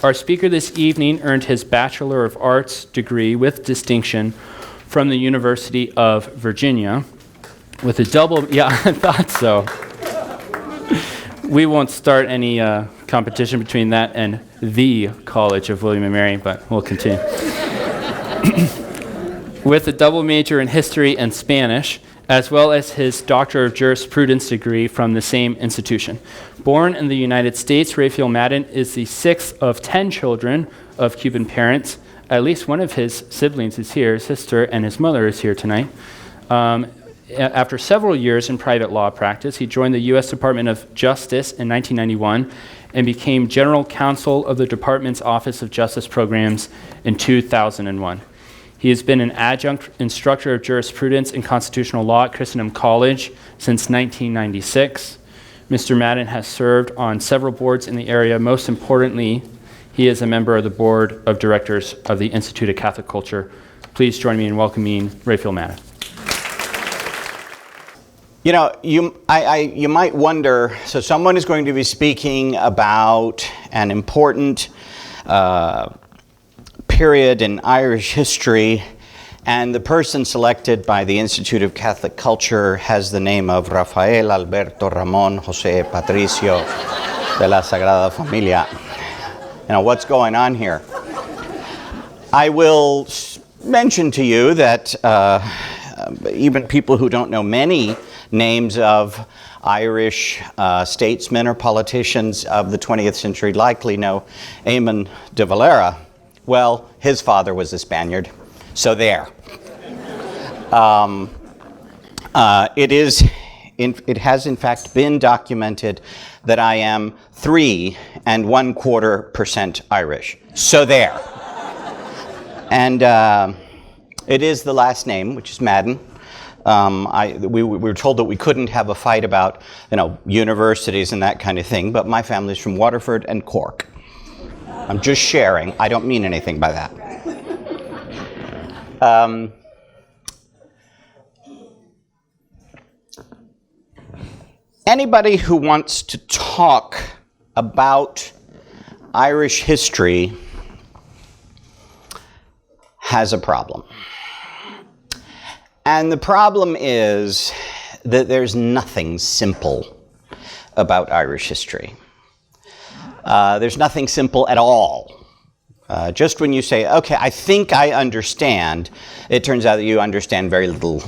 Our speaker this evening earned his Bachelor of Arts degree with distinction from the University of Virginia with a double, yeah, I thought so. We won't start any competition between that and the College of William and Mary, but we'll continue. With a double major in history and Spanish, as well as his Doctor of Jurisprudence degree from the same institution. Born in the United States, Raphael Madden is the sixth of 10 children of Cuban parents. At least one of his siblings is here, his sister, and his mother is here tonight. After several years in private law practice, he joined the U.S. Department of Justice in 1991 and became General Counsel of the Department's Office of Justice Programs in 2001. He has been an adjunct instructor of jurisprudence and constitutional law at Christendom College since 1996. Mr. Madden has served on several boards in the area. Most importantly, he is a member of the board of directors of the Institute of Catholic Culture. Please join me in welcoming Raphael Madden. You know, you might wonder, so someone is going to be speaking about an important period in Irish history, and the person selected by the Institute of Catholic Culture has the name of Rafael Alberto Ramón José Patricio de la Sagrada Familia. You know, what's going on here? I will mention to you that even people who don't know many names of Irish statesmen or politicians of the 20th century likely know Eamon de Valera. Well, his father was a Spaniard, so there. It has in fact been documented that I am 3 1/4% Irish, so there. And it is the last name, which is Madden. We were told that we couldn't have a fight about, universities and that kind of thing, but my family's from Waterford and Cork. I'm just sharing. I don't mean anything by that. Anybody who wants to talk about Irish history has a problem. And the problem is that there's nothing simple about Irish history. There's nothing simple at all. Just when you say, okay, I think I understand, it turns out that you understand very little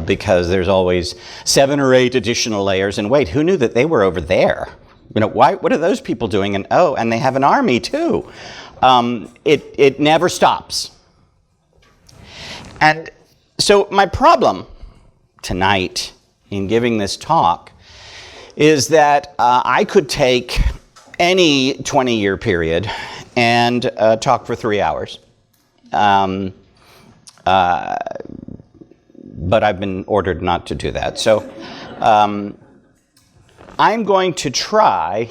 because there's always 7 or 8 additional layers. And wait, who knew that they were over there? What are those people doing? And oh, and they have an army too. It never stops. And so my problem tonight in giving this talk is that I could take any 20-year period and talk for 3 hours. But I've been ordered not to do that. So I'm going to try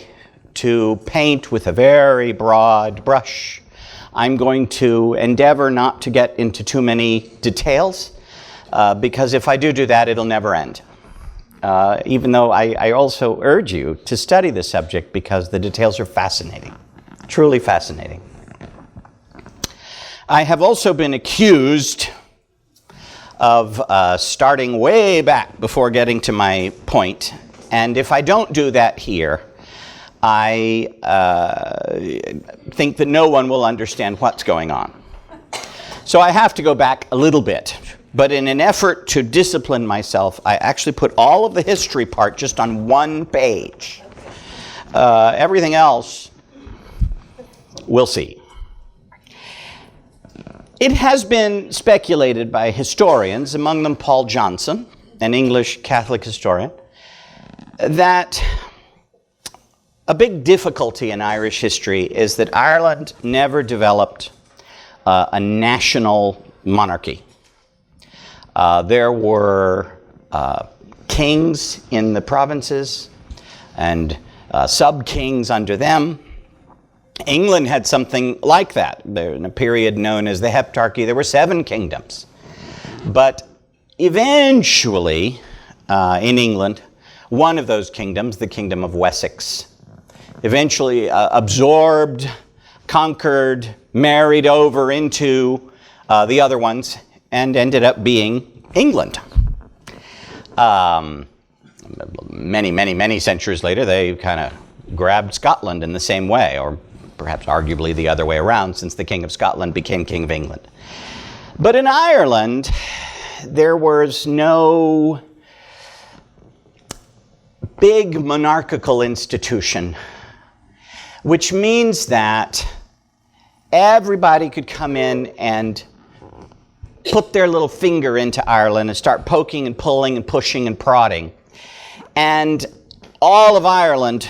to paint with a very broad brush. I'm going to endeavor not to get into too many details, because if I do that, it'll never end. Even though I also urge you to study the subject because the details are fascinating, truly fascinating. I have also been accused of starting way back before getting to my point, and if I don't do that here, I think that no one will understand what's going on. So I have to go back a little bit. But in an effort to discipline myself, I actually put all of the history part just on one page. Everything else, we'll see. It has been speculated by historians, among them Paul Johnson, an English Catholic historian, that a big difficulty in Irish history is that Ireland never developed a national monarchy. There were kings in the provinces and sub-kings under them. England had something like that. There, in a period known as the Heptarchy, there were 7 kingdoms. But eventually, in England, one of those kingdoms, the Kingdom of Wessex, eventually absorbed conquered, married over into the other ones, and ended up being England. Many, many, many centuries later, they kind of grabbed Scotland in the same way, or perhaps arguably the other way around, since the King of Scotland became King of England. But in Ireland, there was no big monarchical institution, which means that everybody could come in and put their little finger into Ireland and start poking and pulling and pushing and prodding. And all of Ireland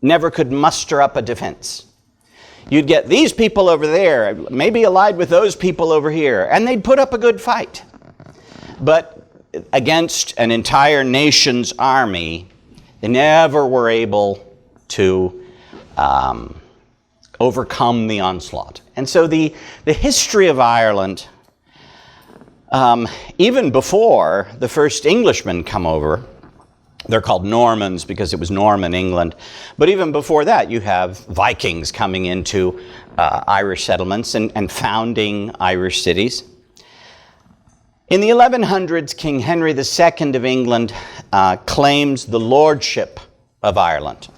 never could muster up a defense. You'd get these people over there, maybe allied with those people over here, and they'd put up a good fight. But against an entire nation's army, they never were able to overcome the onslaught. And so the history of Ireland, even before the first Englishmen come over, they're called Normans because it was Norman England. But even before that, you have Vikings coming into Irish settlements and founding Irish cities. In the 1100s, King Henry II of England claims the lordship of Ireland.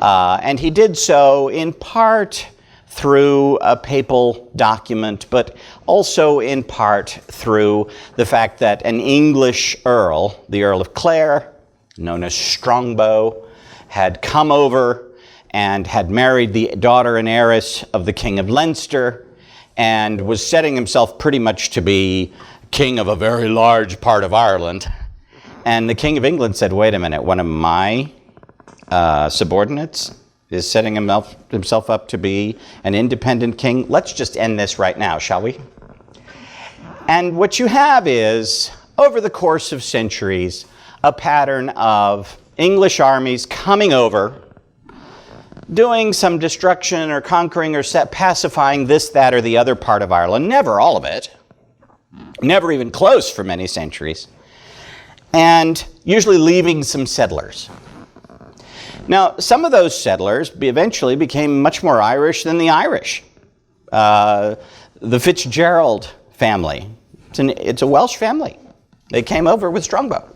And he did so in part through a papal document, but also in part through the fact that an English earl, the Earl of Clare, known as Strongbow, had come over and had married the daughter and heiress of the King of Leinster, and was setting himself pretty much to be king of a very large part of Ireland. And the King of England said, wait a minute, one of my subordinates is setting himself up to be an independent king. Let's just end this right now, shall we? And what you have is, over the course of centuries, a pattern of English armies coming over, doing some destruction or conquering or pacifying this, that, or the other part of Ireland. Never all of it. Never even close for many centuries. And usually leaving some settlers. Now, some of those settlers eventually became much more Irish than the Irish. The Fitzgerald family, it's a Welsh family. They came over with Strongbow.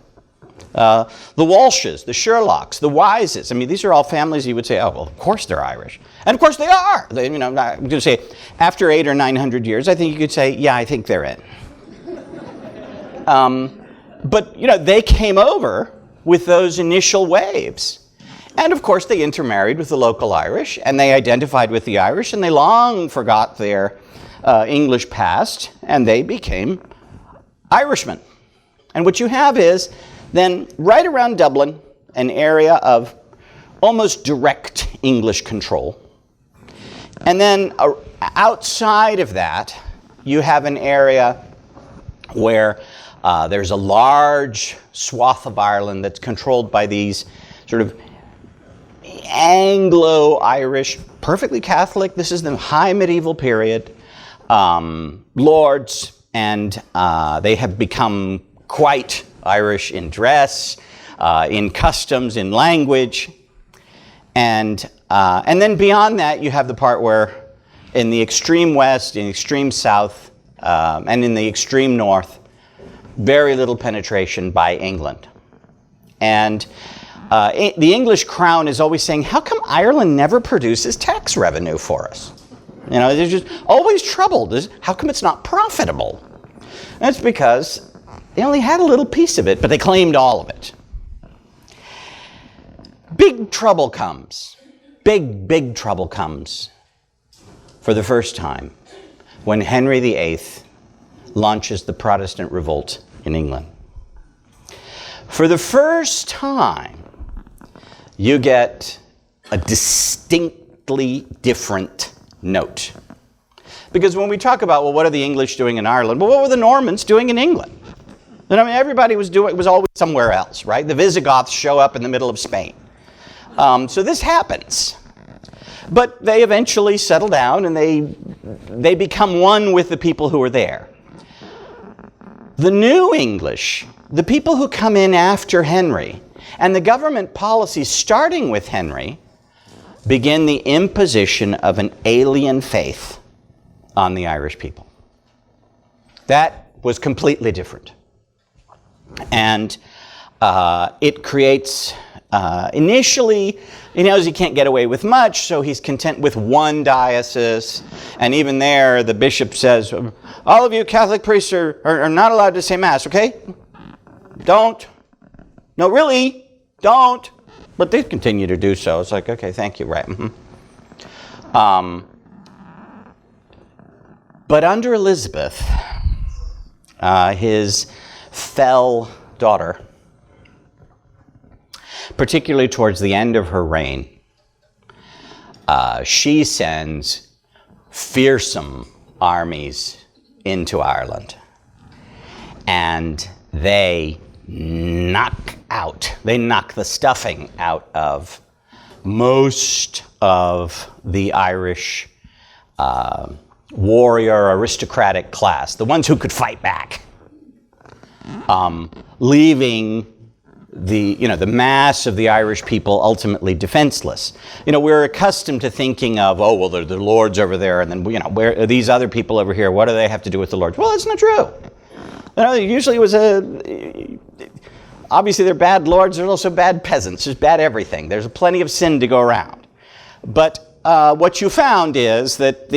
The Walshes, the Sherlocks, the Wises. I mean, these are all families you would say, oh, well, of course they're Irish. And of course they are. I'm going to say, after 800 or 900 years, I think you could say, yeah, I think they're in. But, they came over with those initial waves. And of course, they intermarried with the local Irish, and they identified with the Irish, and they long forgot their English past, and they became Irishmen. And what you have is, then, right around Dublin, an area of almost direct English control. And then outside of that, you have an area where there's a large swath of Ireland that's controlled by these sort of Anglo-Irish, perfectly Catholic, this is the high medieval period, lords, and they have become quite Irish in dress, in customs, in language. And then beyond that, you have the part where in the extreme west, in the extreme south, and in the extreme north, very little penetration by England. And the English crown is always saying, how come Ireland never produces tax revenue for us? They're just always troubled. How come it's not profitable? And that's because they only had a little piece of it, but they claimed all of it. Big trouble comes. Big trouble comes for the first time when Henry VIII launches the Protestant Revolt in England. For the first time, you get a distinctly different note. Because when we talk about, well, what are the English doing in Ireland? Well, what were the Normans doing in England? Everybody was always somewhere else, right? The Visigoths show up in the middle of Spain. So this happens. But they eventually settle down and they become one with the people who are there. The new English, the people who come in after Henry, and the government policy starting with Henry, begin the imposition of an alien faith on the Irish people. That was completely different. And it creates, initially, he knows he can't get away with much, so he's content with one diocese. And even there, the bishop says, all of you Catholic priests are not allowed to say Mass, okay? Don't. No, really, don't. But they continue to do so. It's like, okay, thank you, right. But under Elizabeth, his fell daughter, particularly towards the end of her reign, she sends fearsome armies into Ireland. And they knock the stuffing out of most of the Irish warrior aristocratic class, the ones who could fight back, leaving the mass of the Irish people ultimately defenseless. We're accustomed to thinking of, oh, well, they're the lords over there, and then, where are these other people over here? What do they have to do with the lords? Well, that's not true. Usually it was obviously they're bad lords, there's also bad peasants, there's bad everything. There's plenty of sin to go around. But what you found is that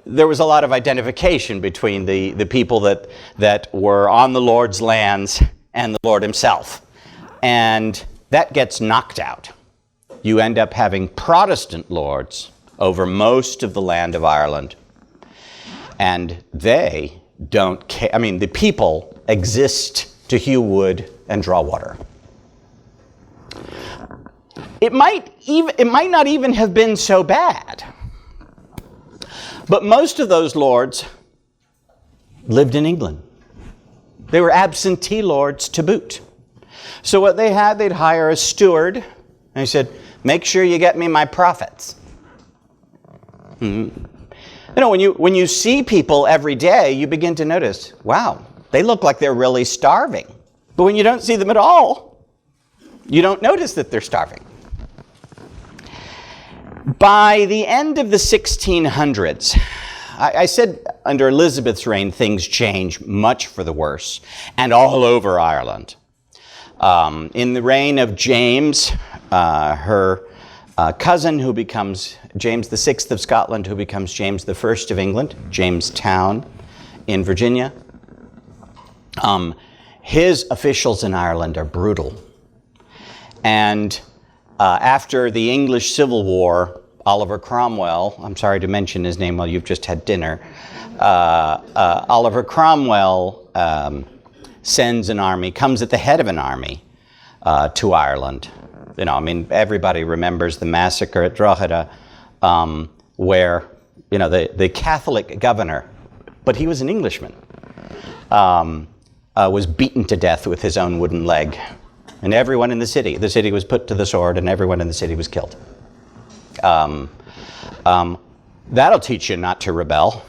there was a lot of identification between the people that were on the Lord's lands and the Lord himself. And that gets knocked out. You end up having Protestant lords over most of the land of Ireland. And they don't care. The people exist to hew wood and draw water. It might not even have been so bad. But most of those lords lived in England. They were absentee lords to boot. So what they had, they'd hire a steward, and he said, make sure you get me my profits. When you see people every day, you begin to notice, wow, they look like they're really starving. But when you don't see them at all, you don't notice that they're starving. By the end of the 1600s, I said under Elizabeth's reign, things change much for the worse, and all over Ireland. In the reign of James, her cousin, who becomes James VI of Scotland, who becomes James I of England, Jamestown in Virginia, his officials in Ireland are brutal. And after the English Civil War, Oliver Cromwell, I'm sorry to mention his name while you've just had dinner, Oliver Cromwell sends an army, comes at the head of an army to Ireland. Everybody remembers the massacre at Drogheda, where, the Catholic governor, but he was an Englishman, was beaten to death with his own wooden leg. And everyone in the city was put to the sword, and everyone in the city was killed. That'll teach you not to rebel.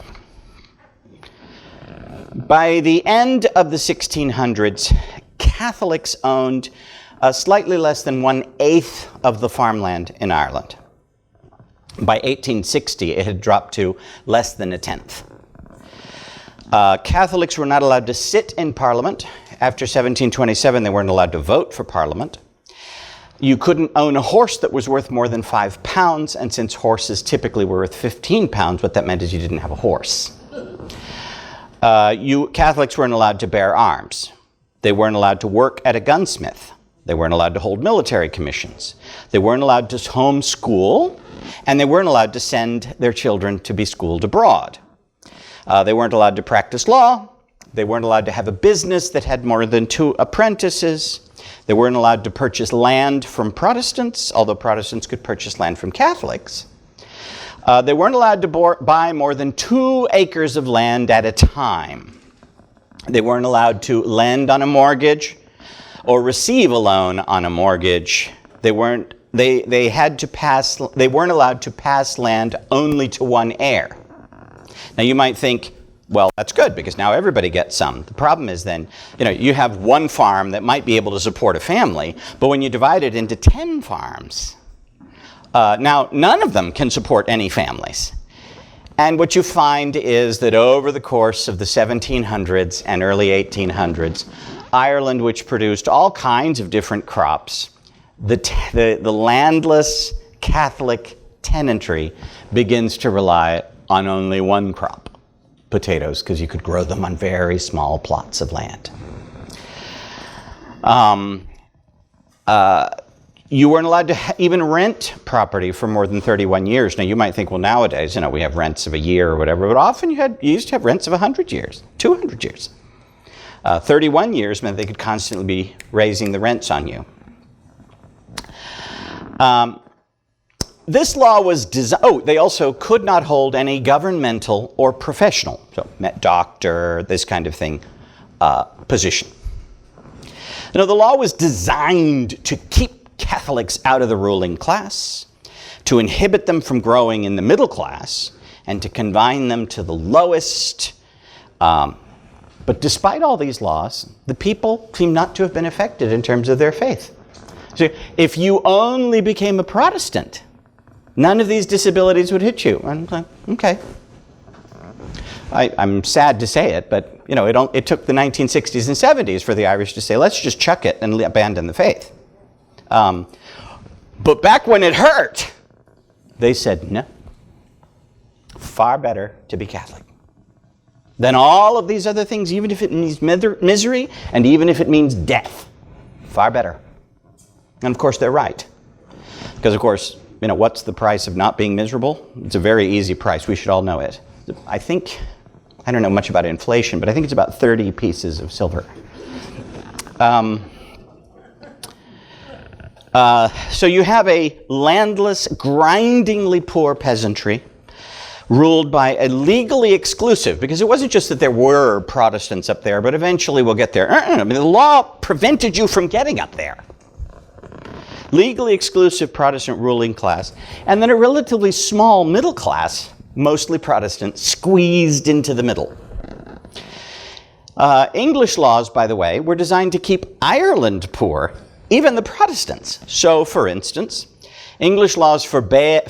By the end of the 1600s, Catholics owned slightly less than 1/8 of the farmland in Ireland. By 1860, it had dropped to less than 1/10. Catholics were not allowed to sit in Parliament. After 1727, they weren't allowed to vote for Parliament. You couldn't own a horse that was worth more than £5, and since horses typically were worth £15, what that meant is you didn't have a horse. Catholics weren't allowed to bear arms. They weren't allowed to work at a gunsmith. They weren't allowed to hold military commissions. They weren't allowed to homeschool, and they weren't allowed to send their children to be schooled abroad. They weren't allowed to practice law. They weren't allowed to have a business that had more than 2 apprentices. They weren't allowed to purchase land from Protestants, although Protestants could purchase land from Catholics. They weren't allowed to buy more than 2 acres of land at a time. They weren't allowed to lend on a mortgage or receive a loan on a mortgage. They weren't allowed to pass land only to one heir. Now you might think, well, that's good because now everybody gets some. The problem is then, you have one farm that might be able to support a family, but when you divide it into 10 farms, Now, none of them can support any families. And what you find is that over the course of the 1700s and early 1800s, Ireland, which produced all kinds of different crops, the landless Catholic tenantry begins to rely on only one crop, potatoes, because you could grow them on very small plots of land. You weren't allowed to even rent property for more than 31 years. Now, you might think, well, nowadays, we have rents of a year or whatever, but often you used to have rents of 100 years, 200 years. 31 years meant they could constantly be raising the rents on you. This law was designed. They also could not hold any governmental or professional, so doctor, this kind of thing, position. The law was designed to keep Catholics out of the ruling class, to inhibit them from growing in the middle class, and to confine them to the lowest. But despite all these laws, the people seem not to have been affected in terms of their faith. So if you only became a Protestant, none of these disabilities would hit you. And okay. I'm sad to say it, but it took the 1960s and 70s for the Irish to say, let's just chuck it and abandon the faith. But back when it hurt, they said, no, far better to be Catholic than all of these other things, even if it means misery and even if it means death. Far better. And of course, they're right. Because of course, what's the price of not being miserable? It's a very easy price. We should all know it. I don't know much about inflation, but I think it's about 30 pieces of silver. So you have a landless, grindingly poor peasantry ruled by a legally exclusive, because it wasn't just that there were Protestants up there, but eventually we'll get there. The law prevented you from getting up there. Legally exclusive Protestant ruling class, and then a relatively small middle class, mostly Protestant, squeezed into the middle. English laws, by the way, were designed to keep Ireland poor, even the Protestants. So, for instance, English laws forbade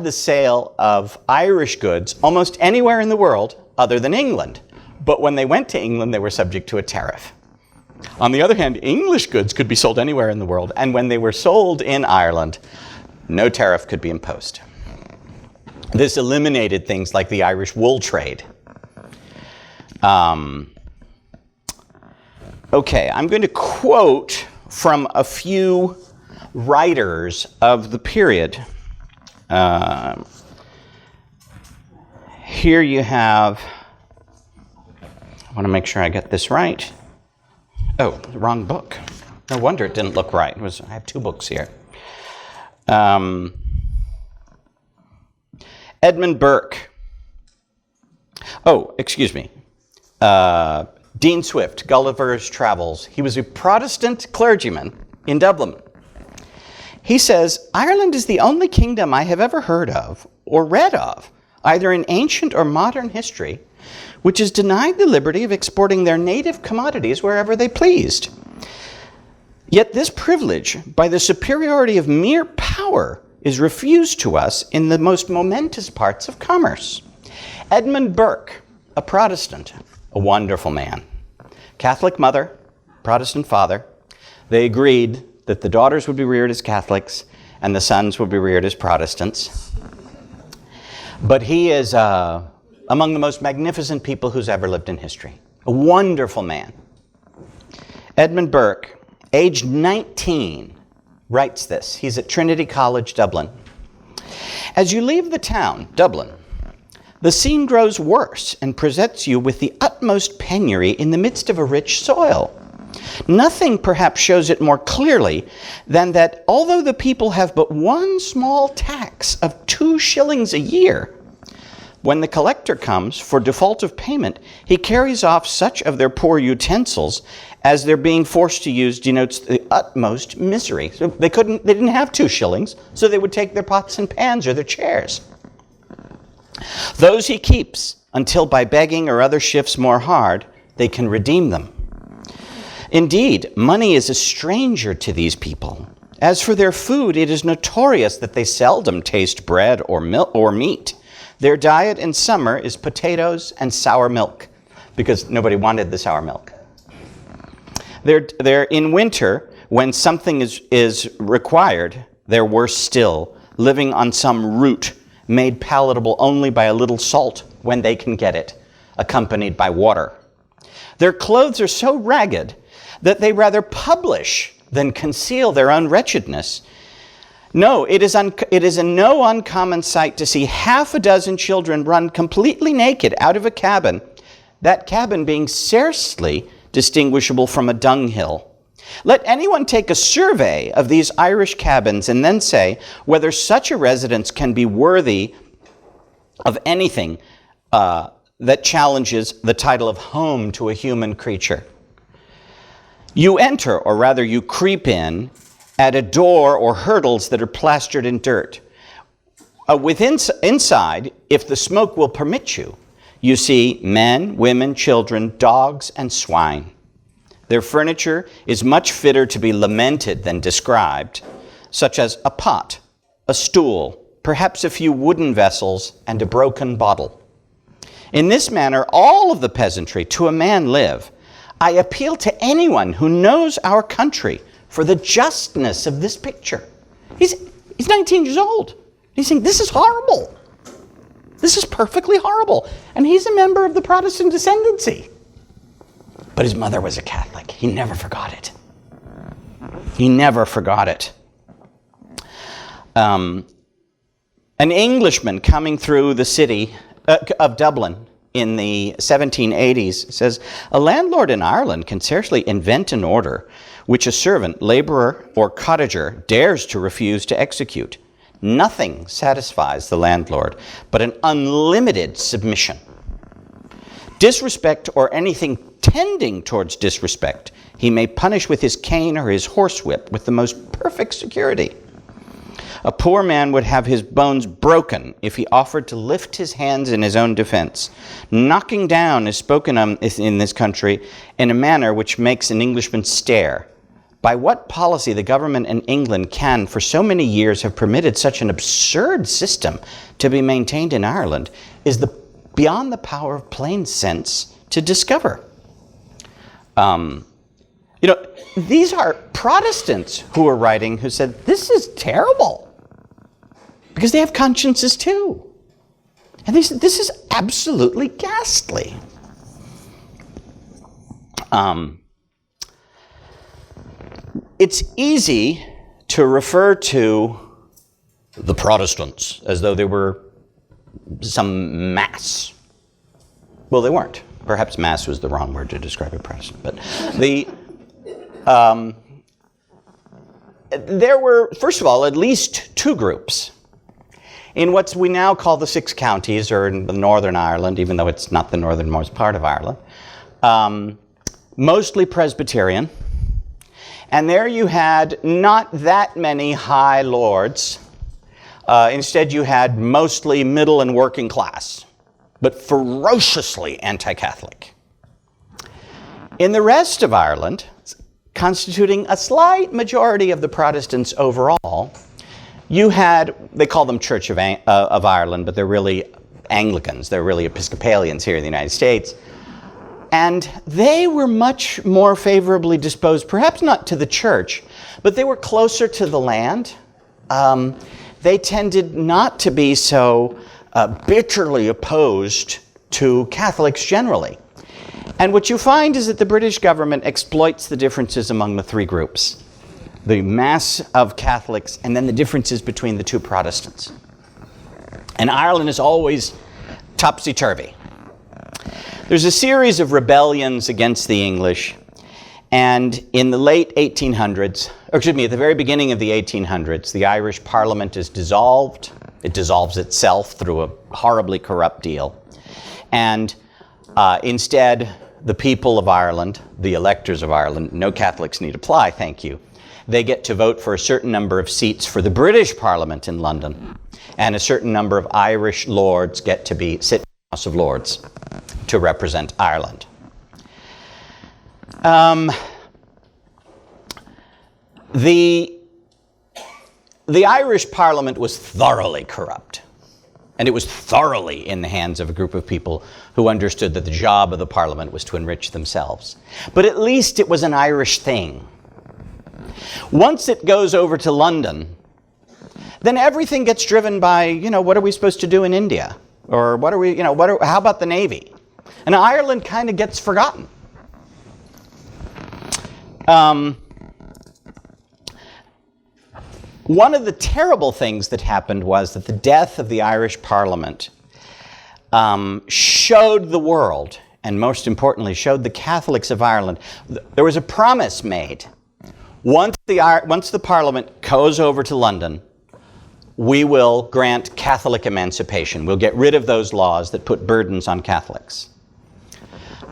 the sale of Irish goods almost anywhere in the world other than England. But when they went to England, they were subject to a tariff. On the other hand, English goods could be sold anywhere in the world, and when they were sold in Ireland, no tariff could be imposed. This eliminated things like the Irish wool trade. Okay, I'm going to quote from a few writers of the period. Here you have, I want to make sure I get this right. Oh, the wrong book. No wonder it didn't look right. I have two books here. Edmund Burke. Oh, excuse me. Dean Swift, Gullivers Travels. He was a Protestant clergyman in Dublin. He says, Ireland is the only kingdom I have ever heard of or read of, either in ancient or modern history, which is denied the liberty of exporting their native commodities wherever they pleased. Yet this privilege, by the superiority of mere power, is refused to us in the most momentous parts of commerce. Edmund Burke, a Protestant, a wonderful man. Catholic mother, Protestant father. They agreed that the daughters would be reared as Catholics and the sons would be reared as Protestants. But he is among the most magnificent people who's ever lived in history. A wonderful man. Edmund Burke, aged 19, writes this. He's at Trinity College, Dublin. As you leave the town, Dublin, the scene grows worse and presents you with the utmost penury in the midst of a rich soil. Nothing perhaps shows it more clearly than that although the people have but one small tax of 2 shillings a year, when the collector comes for default of payment, he carries off such of their poor utensils as their being forced to use denotes the utmost misery. So they didn't have 2 shillings, so they would take their pots and pans or their chairs. Those he keeps until by begging or other shifts more hard, they can redeem them. Indeed, money is a stranger to these people, As for their food, it is notorious that they seldom taste bread or milk or meat. Their diet in summer is potatoes and sour milk, because nobody wanted the sour milk. They're in winter, when something is required, they're worse still, living on some root made palatable only by a little salt when they can get it, accompanied by water. Their clothes are so ragged that they rather publish than conceal their own wretchedness. No, it is a no uncommon sight to see half a dozen children run completely naked out of a cabin, that cabin being scarcely distinguishable from a dunghill. Let anyone take a survey of these Irish cabins and then say whether such a residence can be worthy of anything that challenges the title of home to a human creature. You enter, or rather you creep in, at a door or hurdles that are plastered in dirt. Inside, if the smoke will permit you, you see men, women, children, dogs, and swine. Their furniture is much fitter to be lamented than described, such as a pot, a stool, perhaps a few wooden vessels, and a broken bottle. In this manner, all of the peasantry, to a man, live. I appeal to anyone who knows our country for the justness of this picture. He's 19 years old. He's saying, this is horrible. This is perfectly horrible. And he's a member of the Protestant ascendancy. But his mother was a Catholic. He never forgot it. He never forgot it. An Englishman coming through the city of Dublin in the 1780s says, a landlord in Ireland can scarcely invent an order which a servant, laborer, or cottager dares to refuse to execute. Nothing satisfies the landlord but an unlimited submission. Disrespect or anything tending towards disrespect, he may punish with his cane or his horsewhip with the most perfect security. A poor man would have his bones broken if he offered to lift his hands in his own defense. Knocking down is spoken of in this country in a manner which makes an Englishman stare. By what policy the government in England can, for so many years, have permitted such an absurd system to be maintained in Ireland is beyond the power of plain sense to discover. These are Protestants who are writing who said, this is terrible. Because they have consciences too. And they said, this is absolutely ghastly. It's easy to refer to the Protestants as though they were some mass. Well, they weren't. Perhaps mass was the wrong word to describe a Protestant. But there were, first of all, at least two groups. In what we now call the Six Counties, or in Northern Ireland, even though it's not the northernmost part of Ireland, mostly Presbyterian. And there you had not that many high lords. Instead, you had mostly middle and working class, but ferociously anti-Catholic. In the rest of Ireland, constituting a slight majority of the Protestants overall, you had, they call them Church of Ireland, but they're really Anglicans. They're really Episcopalians here in the United States. And they were much more favorably disposed, perhaps not to the church, but they were closer to the land. They tended not to be so bitterly opposed to Catholics generally. And what you find is that the British government exploits the differences among the three groups. The mass of Catholics, and then the differences between the two Protestants. And Ireland is always topsy-turvy. There's a series of rebellions against the English, and in the late 1800s, or excuse me, at the very beginning of the 1800s, the Irish Parliament is dissolved. It dissolves itself through a horribly corrupt deal. And instead, the people of Ireland, the electors of Ireland, no Catholics need apply, thank you, they get to vote for a certain number of seats for the British Parliament in London, and a certain number of Irish lords get to sit in the House of Lords to represent Ireland. The the Irish Parliament was thoroughly corrupt. And it was thoroughly in the hands of a group of people who understood that the job of the Parliament was to enrich themselves. But at least it was an Irish thing. Once it goes over to London, then everything gets driven by, what are we supposed to do in India? Or what are we, how about the Navy? And Ireland kind of gets forgotten. One of the terrible things that happened was that the death of the Irish Parliament showed the world, and most importantly, showed the Catholics of Ireland. There was a promise made. Once the Parliament goes over to London, we will grant Catholic emancipation. We'll get rid of those laws that put burdens on Catholics.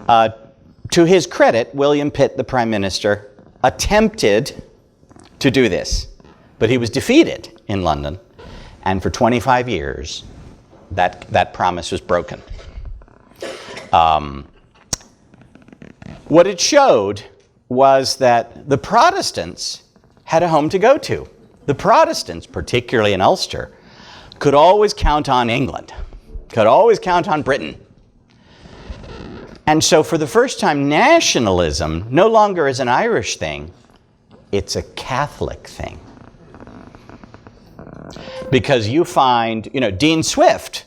To his credit, William Pitt, the Prime Minister, attempted to do this. But he was defeated in London, and for 25 years, that promise was broken. What it showed was that the Protestants had a home to go to. The Protestants, particularly in Ulster, could always count on England, could always count on Britain. And so for the first time, nationalism no longer is an Irish thing, it's a Catholic thing. Because you find, Dean Swift,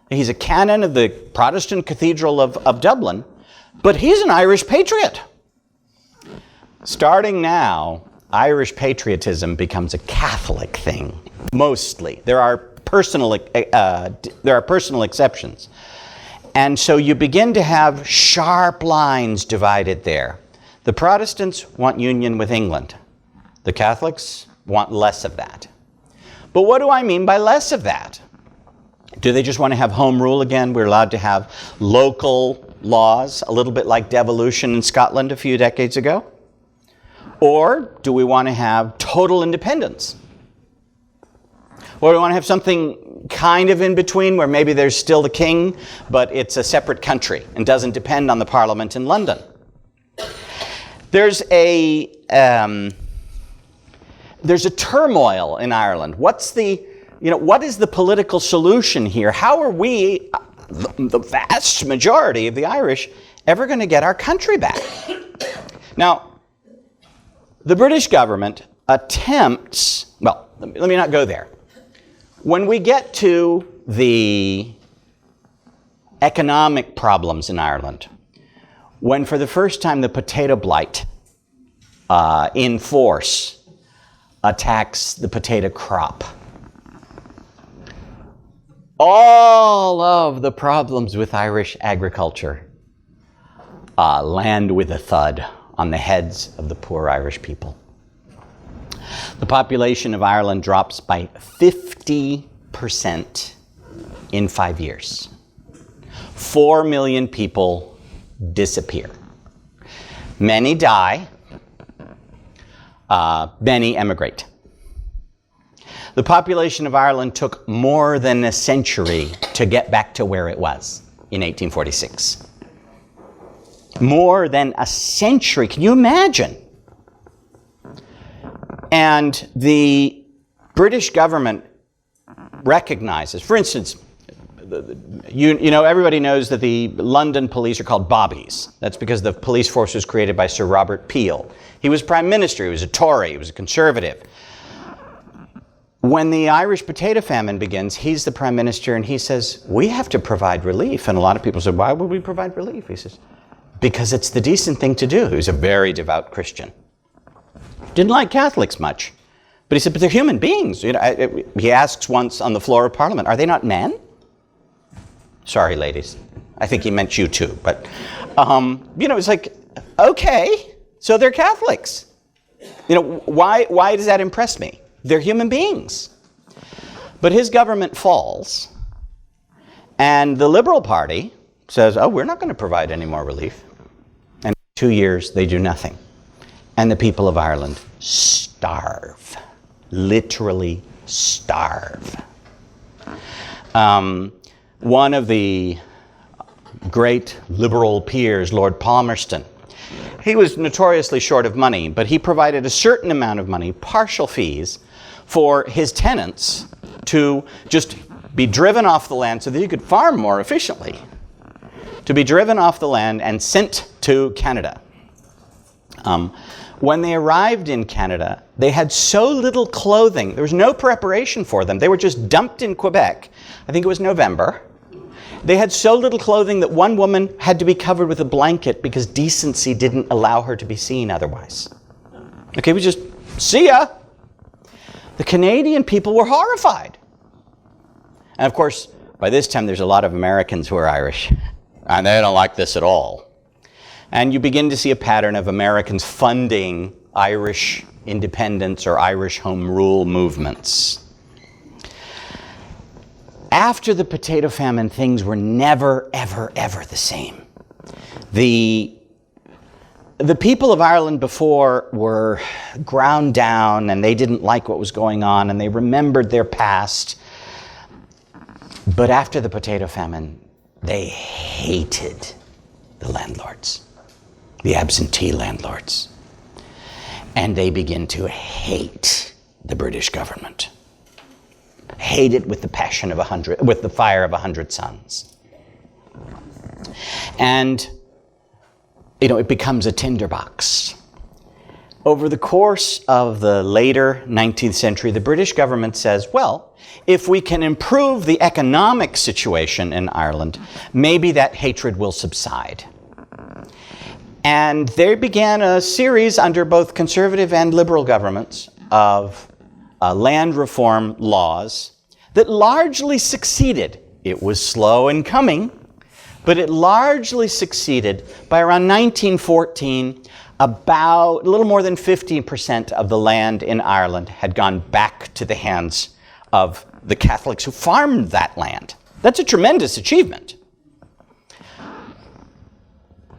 he's a canon of the Protestant Cathedral of Dublin, but he's an Irish patriot. Starting now, Irish patriotism becomes a Catholic thing, mostly. There are personal exceptions. And so you begin to have sharp lines divided there. The Protestants want union with England. The Catholics want less of that. But what do I mean by less of that? Do they just want to have home rule again? We're allowed to have local laws, a little bit like devolution in Scotland a few decades ago? Or do we want to have total independence? Or do we want to have something kind of in between where maybe there's still the king, but it's a separate country and doesn't depend on the Parliament in London? There's a turmoil in Ireland. What is the political solution here? How are we, the vast majority of the Irish, ever going to get our country back? Now, the British government attempts, well, let me not go there. When we get to the economic problems in Ireland, when for the first time the potato blight in force attacks the potato crop, all of the problems with Irish agriculture land with a thud on the heads of the poor Irish people. The population of Ireland drops by 50% in 5 years. 4 million people disappear. Many die. Many emigrate. The population of Ireland took more than a century to get back to where it was in 1846. More than a century. Can you imagine? And the British government recognizes, for instance, everybody knows that the London police are called bobbies. That's because the police force was created by Sir Robert Peel. He was Prime Minister, he was a Tory, he was a Conservative. When the Irish potato famine begins, he's the Prime Minister and he says, we have to provide relief. And a lot of people said, why would we provide relief? He says, because it's the decent thing to do. He was a very devout Christian. Didn't like Catholics much. But he said, but they're human beings. He asks once on the floor of Parliament, are they not men? Sorry, ladies. I think he meant you too. But, it's like, okay, so they're Catholics. Why does that impress me? They're human beings. But his government falls, and the Liberal Party says, oh, we're not going to provide any more relief. And in 2 years, they do nothing. And the people of Ireland starve. Literally starve. One of the great Liberal peers, Lord Palmerston, he was notoriously short of money, but he provided a certain amount of money, partial fees, for his tenants to just be driven off the land so that he could farm more efficiently, to be driven off the land and sent to Canada. When they arrived in Canada, they had so little clothing. There was no preparation for them. They were just dumped in Quebec. I think it was November. They had so little clothing that one woman had to be covered with a blanket because decency didn't allow her to be seen otherwise. Okay, we just, see ya. The Canadian people were horrified. And of course, by this time, there's a lot of Americans who are Irish, and they don't like this at all. And you begin to see a pattern of Americans funding Irish independence or Irish home rule movements. After the potato famine, things were never, ever, ever the same. The people of Ireland before were ground down, and they didn't like what was going on, and they remembered their past. But after the potato famine, they hated the landlords, the absentee landlords. And they begin to hate the British government. Hate it with the passion of with the fire of 100 suns. And, it becomes a tinderbox. Over the course of the later 19th century, the British government says, well, if we can improve the economic situation in Ireland, maybe that hatred will subside. And they began a series under both conservative and liberal governments of land reform laws that largely succeeded. It was slow in coming, but it largely succeeded. By around 1914, about a little more than 50% of the land in Ireland had gone back to the hands of the Catholics who farmed that land. That's a tremendous achievement.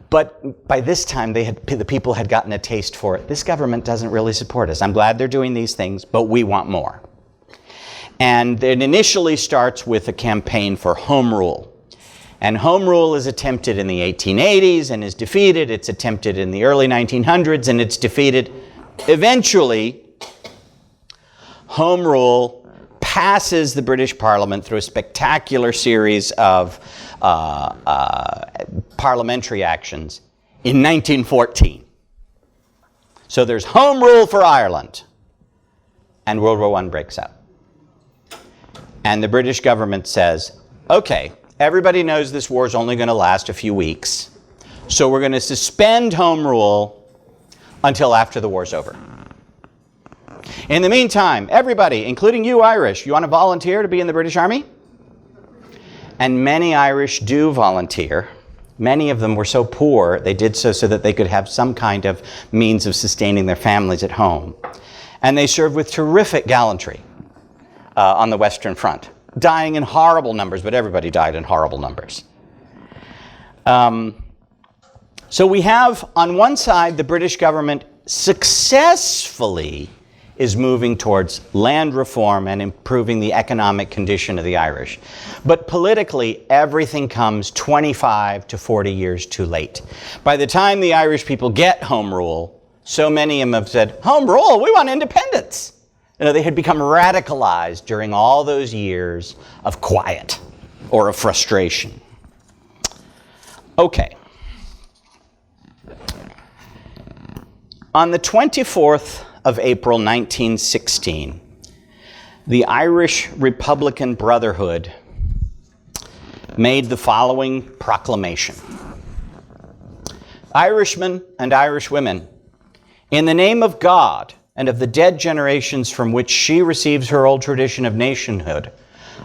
But by this time, the people had gotten a taste for it. This government doesn't really support us. I'm glad they're doing these things, but we want more. And it initially starts with a campaign for home rule. And home rule is attempted in the 1880s and is defeated. It's attempted in the early 1900s and it's defeated. Eventually, home rule passes the British Parliament through a spectacular series of parliamentary actions in 1914. So there's home rule for Ireland, and World War I breaks out. And the British government says, okay, everybody knows this war is only going to last a few weeks, so we're going to suspend home rule until after the war's over. In the meantime, everybody, including you Irish, you want to volunteer to be in the British Army? And many Irish do volunteer. Many of them were so poor, they did so that they could have some kind of means of sustaining their families at home. And they served with terrific gallantry on the Western Front, dying in horrible numbers, but everybody died in horrible numbers. So we have, on one side, the British government successfully is moving towards land reform and improving the economic condition of the Irish. But politically, everything comes 25 to 40 years too late. By the time the Irish people get home rule, so many of them have said, home rule, we want independence. They had become radicalized during all those years of quiet or of frustration. Okay. On the 24th of April 1916, the Irish Republican Brotherhood made the following proclamation. Irishmen and Irish women, in the name of God and of the dead generations from which she receives her old tradition of nationhood,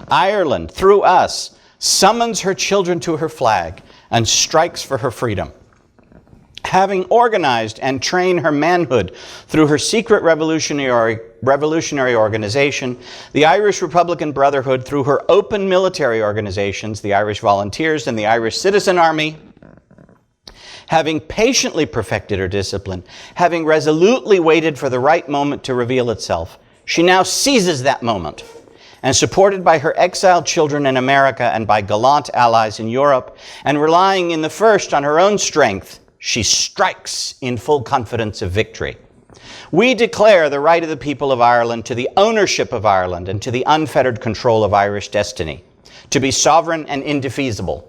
Ireland, through us, summons her children to her flag and strikes for her freedom. Having organized and trained her manhood through her secret revolutionary organization, the Irish Republican Brotherhood, through her open military organizations, the Irish Volunteers and the Irish Citizen Army, having patiently perfected her discipline, having resolutely waited for the right moment to reveal itself, she now seizes that moment, and supported by her exiled children in America and by gallant allies in Europe, and relying in the first on her own strength, she strikes in full confidence of victory. We declare the right of the people of Ireland to the ownership of Ireland and to the unfettered control of Irish destiny, to be sovereign and indefeasible.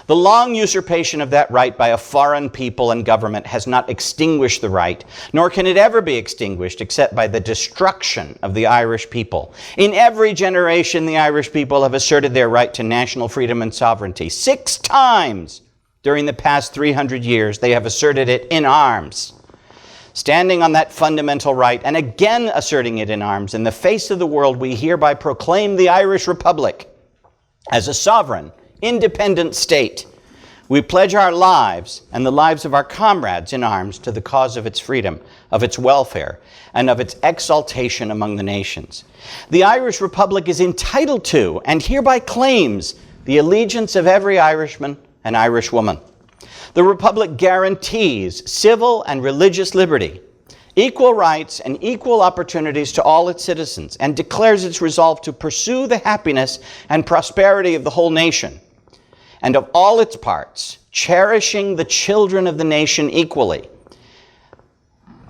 The long usurpation of that right by a foreign people and government has not extinguished the right, nor can it ever be extinguished except by the destruction of the Irish people. In every generation, the Irish people have asserted their right to national freedom and sovereignty. 6 times during the past 300 years, they have asserted it in arms. Standing on that fundamental right and again asserting it in arms, in the face of the world, we hereby proclaim the Irish Republic as a sovereign, independent state. We pledge our lives and the lives of our comrades in arms to the cause of its freedom, of its welfare, and of its exaltation among the nations. The Irish Republic is entitled to and hereby claims the allegiance of every Irishman and Irish woman. The Republic guarantees civil and religious liberty, equal rights and equal opportunities to all its citizens, and declares its resolve to pursue the happiness and prosperity of the whole nation and of all its parts, cherishing the children of the nation equally.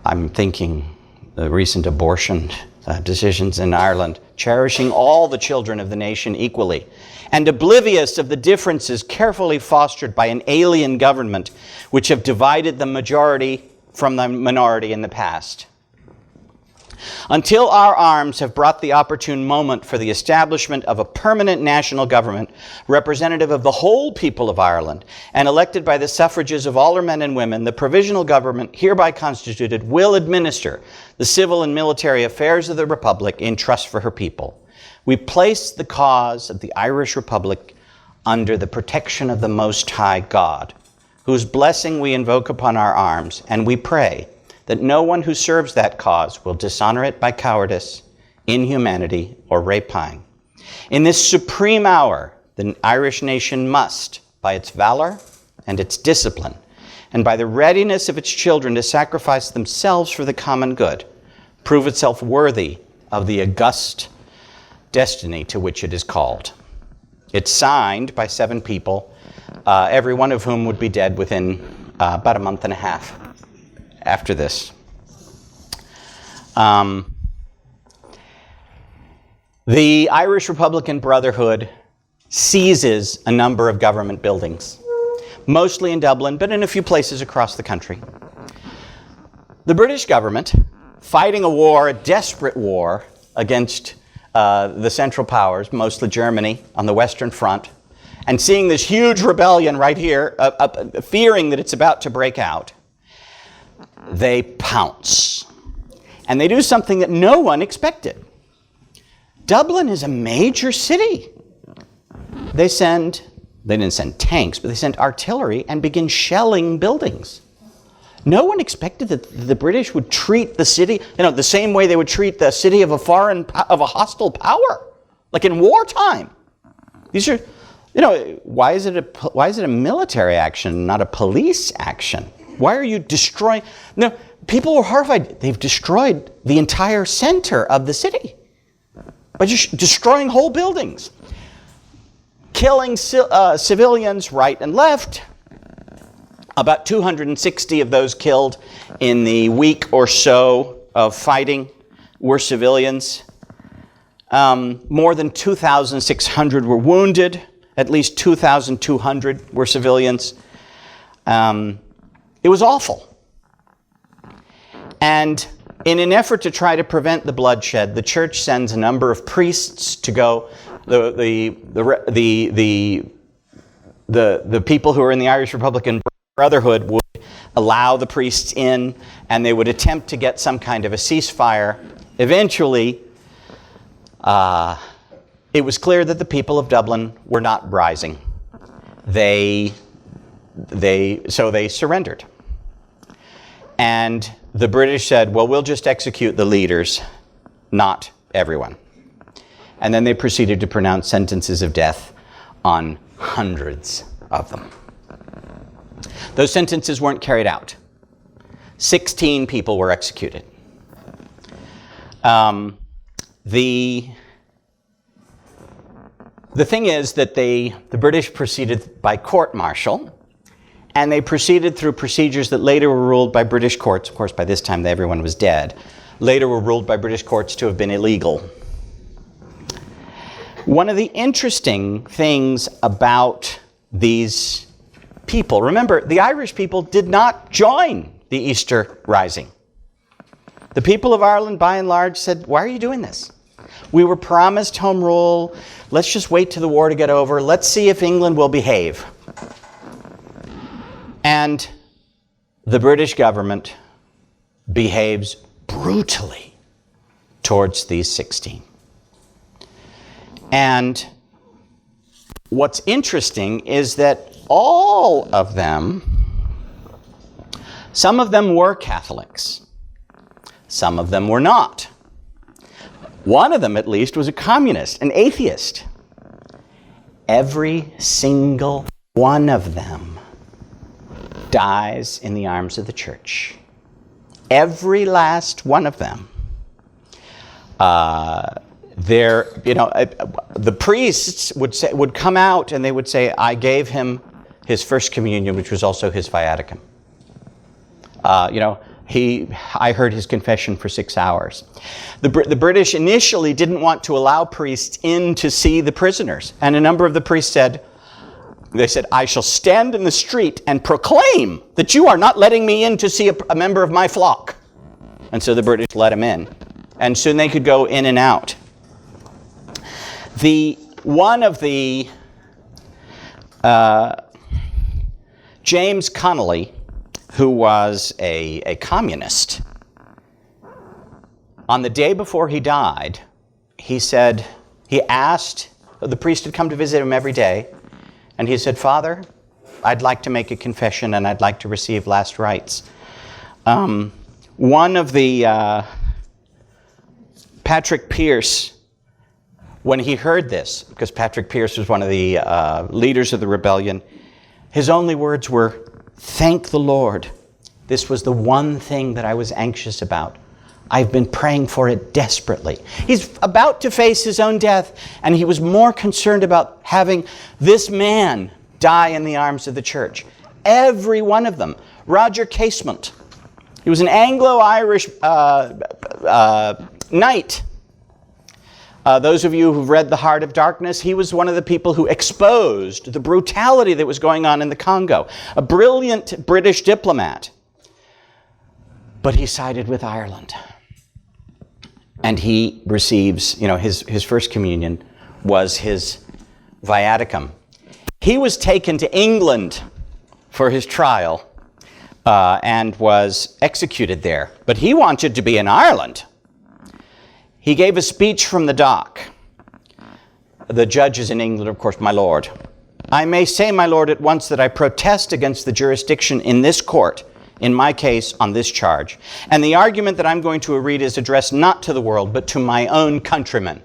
I'm thinking the recent abortion decisions in Ireland, cherishing all the children of the nation equally, and oblivious of the differences carefully fostered by an alien government which have divided the majority from the minority in the past. Until our arms have brought the opportune moment for the establishment of a permanent national government, representative of the whole people of Ireland, and elected by the suffrages of all her men and women, the provisional government hereby constituted will administer the civil and military affairs of the Republic in trust for her people. We place the cause of the Irish Republic under the protection of the Most High God, whose blessing we invoke upon our arms, and we pray that no one who serves that cause will dishonor it by cowardice, inhumanity, or rapine. In this supreme hour, the Irish nation must, by its valor and its discipline, and by the readiness of its children to sacrifice themselves for the common good, prove itself worthy of the august destiny to which it is called. It's signed by 7 people, every one of whom would be dead within about a month and a half after this. The Irish Republican Brotherhood seizes a number of government buildings, mostly in Dublin, but in a few places across the country. The British government, fighting a war, a desperate war against the Central Powers, mostly Germany, on the Western Front, and seeing this huge rebellion right here, fearing that it's about to break out, they pounce. And they do something that no one expected. Dublin is a major city. They didn't send tanks, but they sent artillery and begin shelling buildings. No one expected that the British would treat the city, the same way they would treat the city of a hostile power, like in wartime. These are, why is it a military action, not a police action? Why are you destroying? No, people were horrified. They've destroyed the entire center of the city by just destroying whole buildings, killing civilians right and left. About 260 of those killed in the week or so of fighting were civilians. More than 2,600 were wounded. At least 2,200 were civilians. It was awful. And in an effort to try to prevent the bloodshed, the church sends a number of priests to go. The people who are in the Irish Republican Brotherhood would allow the priests in, and they would attempt to get some kind of a ceasefire. Eventually, it was clear that the people of Dublin were not rising. So they surrendered. And the British said, well, we'll just execute the leaders, not everyone. And then they proceeded to pronounce sentences of death on hundreds of them. Those sentences weren't carried out. 16 people were executed. The thing is that the British proceeded by court-martial, And they proceeded through procedures that later were ruled by British courts. Of course, by this time, everyone was dead. Later were ruled by British courts to have been illegal. One of the interesting things about these people, remember, the Irish people did not join the Easter Rising. The people of Ireland, by and large, said, why are you doing this? We were promised home rule. Let's just wait till the war to get over. Let's see if England will behave. And the British government behaves brutally towards these 16. And what's interesting is that all of them, some of them were Catholics. Some of them were not. One of them, at least, was a communist, an atheist. Every single one of them dies in the arms of the church. Every last one of them. The priests would come out and they would say, I gave him his first communion, which was also his viaticum. I heard his confession for 6 hours. The British initially didn't want to allow priests in to see the prisoners. And a number of the priests said, I shall stand in the street and proclaim that you are not letting me in to see a member of my flock. And so the British let him in. And soon they could go in and out. One of the James Connolly, who was a communist, on the day before he died, he asked, the priest had come to visit him every day, and he said, Father, I'd like to make a confession and I'd like to receive last rites. One of the, Patrick Pearse, when he heard this, because Patrick Pearse was one of the leaders of the rebellion, his only words were, thank the Lord. This was the one thing that I was anxious about. I've been praying for it desperately. He's about to face his own death, and he was more concerned about having this man die in the arms of the church. Every one of them. Roger Casement. He was an Anglo-Irish knight. Those of you who've read The Heart of Darkness, he was one of the people who exposed the brutality that was going on in the Congo. A brilliant British diplomat. But he sided with Ireland. And he receives, his first communion was his viaticum. He was taken to England for his trial and was executed there. But he wanted to be in Ireland. He gave a speech from the dock. The judges in England, of course, my lord. I may say, my lord, at once that I protest against the jurisdiction in this court, in my case, on this charge. And the argument that I'm going to read is addressed not to the world, but to my own countrymen.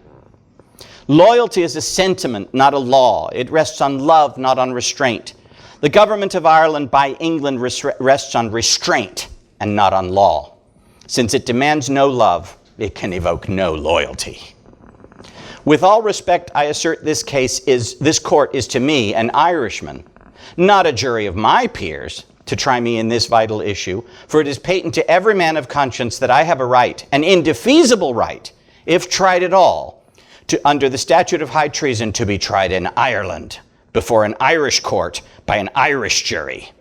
Loyalty is a sentiment, not a law. It rests on love, not on restraint. The government of Ireland by England rests on restraint and not on law. Since it demands no love, it can evoke no loyalty. With all respect, I assert this court is to me, an Irishman, not a jury of my peers, to try me in this vital issue, for it is patent to every man of conscience that I have a right, an indefeasible right, if tried at all, under the statute of high treason, to be tried in Ireland, before an Irish court, by an Irish jury.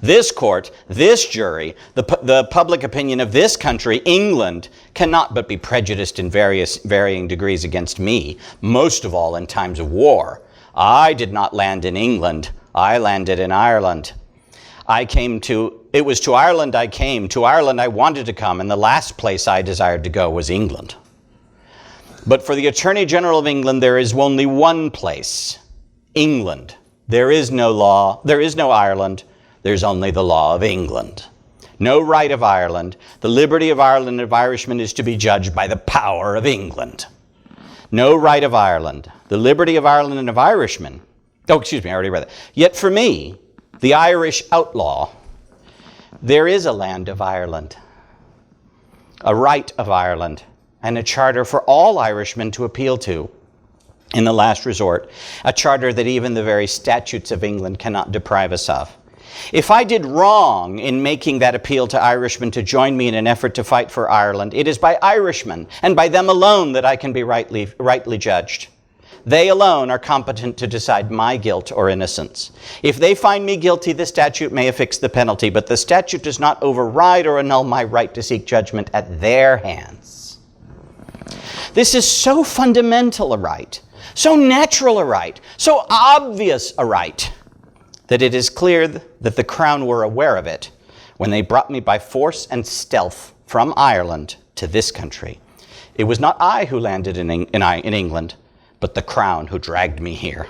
This court, this jury, the public opinion of this country, England, cannot but be prejudiced in varying degrees against me, most of all in times of war. I did not land in England, I landed in Ireland. It was to Ireland I came, to Ireland I wanted to come, and the last place I desired to go was England. But for the Attorney General of England, there is only one place, England. There is no law, there is no Ireland, there's only the law of England. No right of Ireland. The liberty of Ireland and of Irishmen is to be judged by the power of England. No right of Ireland. The liberty of Ireland and of Irishmen. I already read that. Yet for me, the Irish outlaw, there is a land of Ireland, a right of Ireland, and a charter for all Irishmen to appeal to in the last resort, a charter that even the very statutes of England cannot deprive us of. If I did wrong in making that appeal to Irishmen to join me in an effort to fight for Ireland, it is by Irishmen and by them alone that I can be rightly judged. They alone are competent to decide my guilt or innocence. If they find me guilty, the statute may affix the penalty, but the statute does not override or annul my right to seek judgment at their hands. This is so fundamental a right, so natural a right, so obvious a right, that it is clear that the Crown were aware of it when they brought me by force and stealth from Ireland to this country. It was not I who landed in England, but the Crown who dragged me here,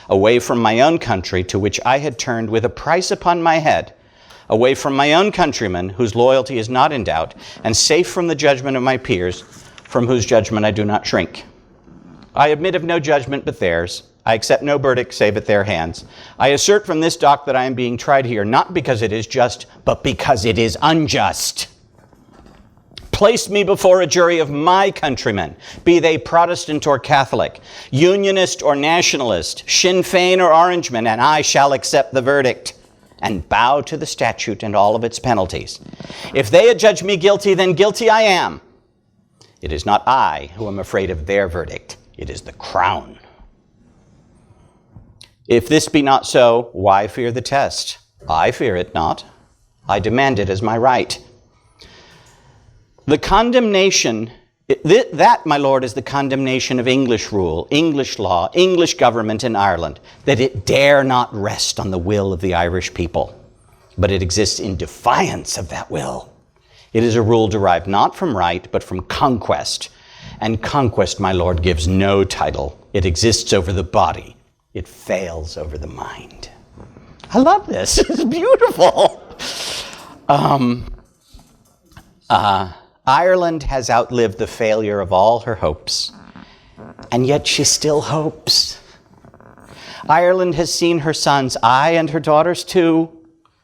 away from my own country to which I had turned with a price upon my head, away from my own countrymen whose loyalty is not in doubt, and safe from the judgment of my peers, from whose judgment I do not shrink. I admit of no judgment but theirs. I accept no verdict save at their hands. I assert from this dock that I am being tried here, not because it is just, but because it is unjust. Place me before a jury of my countrymen, be they Protestant or Catholic, Unionist or Nationalist, Sinn Féin or Orangeman, and I shall accept the verdict and bow to the statute and all of its penalties. If they adjudge me guilty, then guilty I am. It is not I who am afraid of their verdict. It is the Crown. If this be not so, why fear the test? I fear it not. I demand it as my right. The condemnation, that, my lord, is the condemnation of English rule, English law, English government in Ireland, that it dare not rest on the will of the Irish people, but it exists in defiance of that will. It is a rule derived not from right, but from conquest. And conquest, my lord, gives no title. It exists over the body. It fails over the mind. I love this. It's beautiful. Ireland has outlived the failure of all her hopes, and yet she still hopes. Ireland has seen her sons, aye, and her daughters too,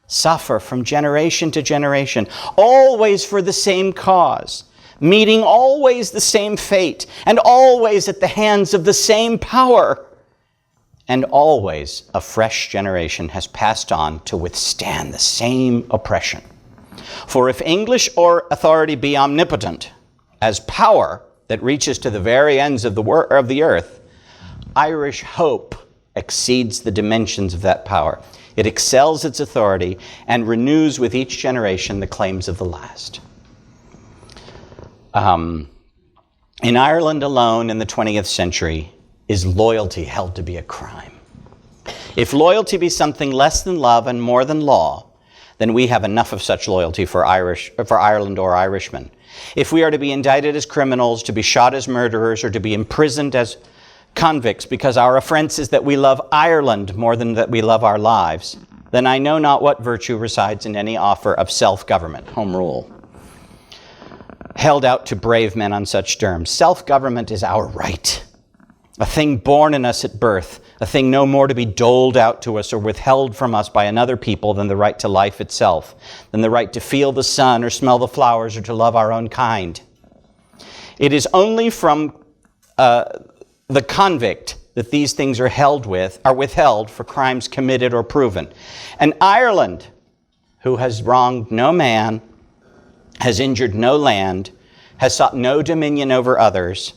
suffer from generation to generation, always for the same cause, meeting always the same fate, and always at the hands of the same power. And always a fresh generation has passed on to withstand the same oppression. For if English or authority be omnipotent, as power that reaches to the very ends of the earth, Irish hope exceeds the dimensions of that power. It excels its authority and renews with each generation the claims of the last. In Ireland alone in the 20th century is loyalty held to be a crime. If loyalty be something less than love and more than law, then we have enough of such loyalty for Ireland or Irishmen. If we are to be indicted as criminals, to be shot as murderers, or to be imprisoned as convicts because our offense is that we love Ireland more than that we love our lives, then I know not what virtue resides in any offer of self-government, home rule, held out to brave men on such terms. Self-government is our right, a thing born in us at birth, a thing no more to be doled out to us or withheld from us by another people than the right to life itself, than the right to feel the sun or smell the flowers or to love our own kind. It is only from the convict that these things are withheld for crimes committed or proven. And Ireland, who has wronged no man, has injured no land, has sought no dominion over others,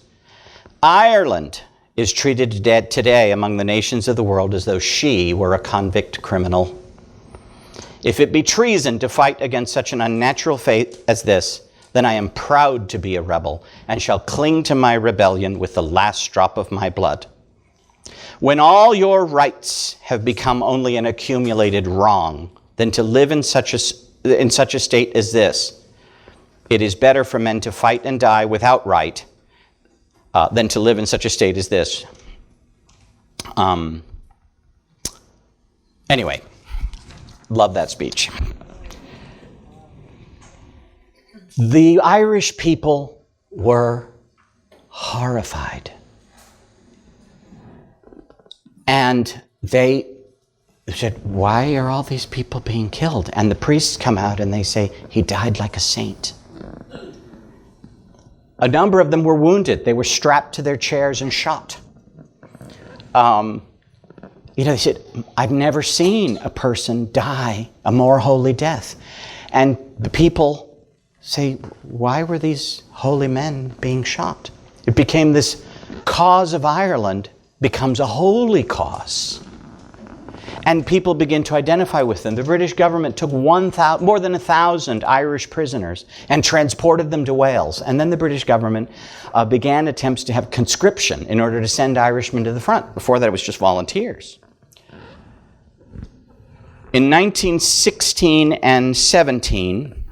Ireland is treated today among the nations of the world as though she were a convict criminal. If it be treason to fight against such an unnatural fate as this, then I am proud to be a rebel and shall cling to my rebellion with the last drop of my blood. When all your rights have become only an accumulated wrong, then to live in such a state as this, it is better for men to fight and die without right than to live in such a state as this. Anyway, love that speech. The Irish people were horrified. And they said, why are all these people being killed? And the priests come out and they say, he died like a saint. A number of them were wounded. They were strapped to their chairs and shot. they said, I've never seen a person die a more holy death. And the people say, why were these holy men being shot? It became this cause of Ireland becomes a holy cause. And people begin to identify with them. The British government took more than 1,000 Irish prisoners and transported them to Wales. And then the British government began attempts to have conscription in order to send Irishmen to the front. Before that, it was just volunteers. In 1916 and 17,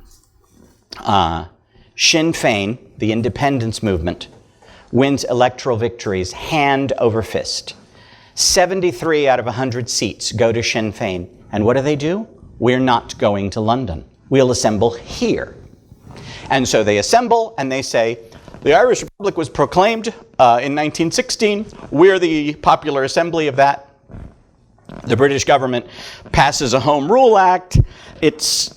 Sinn Féin, the independence movement, wins electoral victories hand over fist. 73 out of 100 seats go to Sinn Féin. And what do? We're not going to London. We'll assemble here. And so they assemble and they say, the Irish Republic was proclaimed in 1916. We're the Popular Assembly of that. The British government passes a Home Rule Act. It's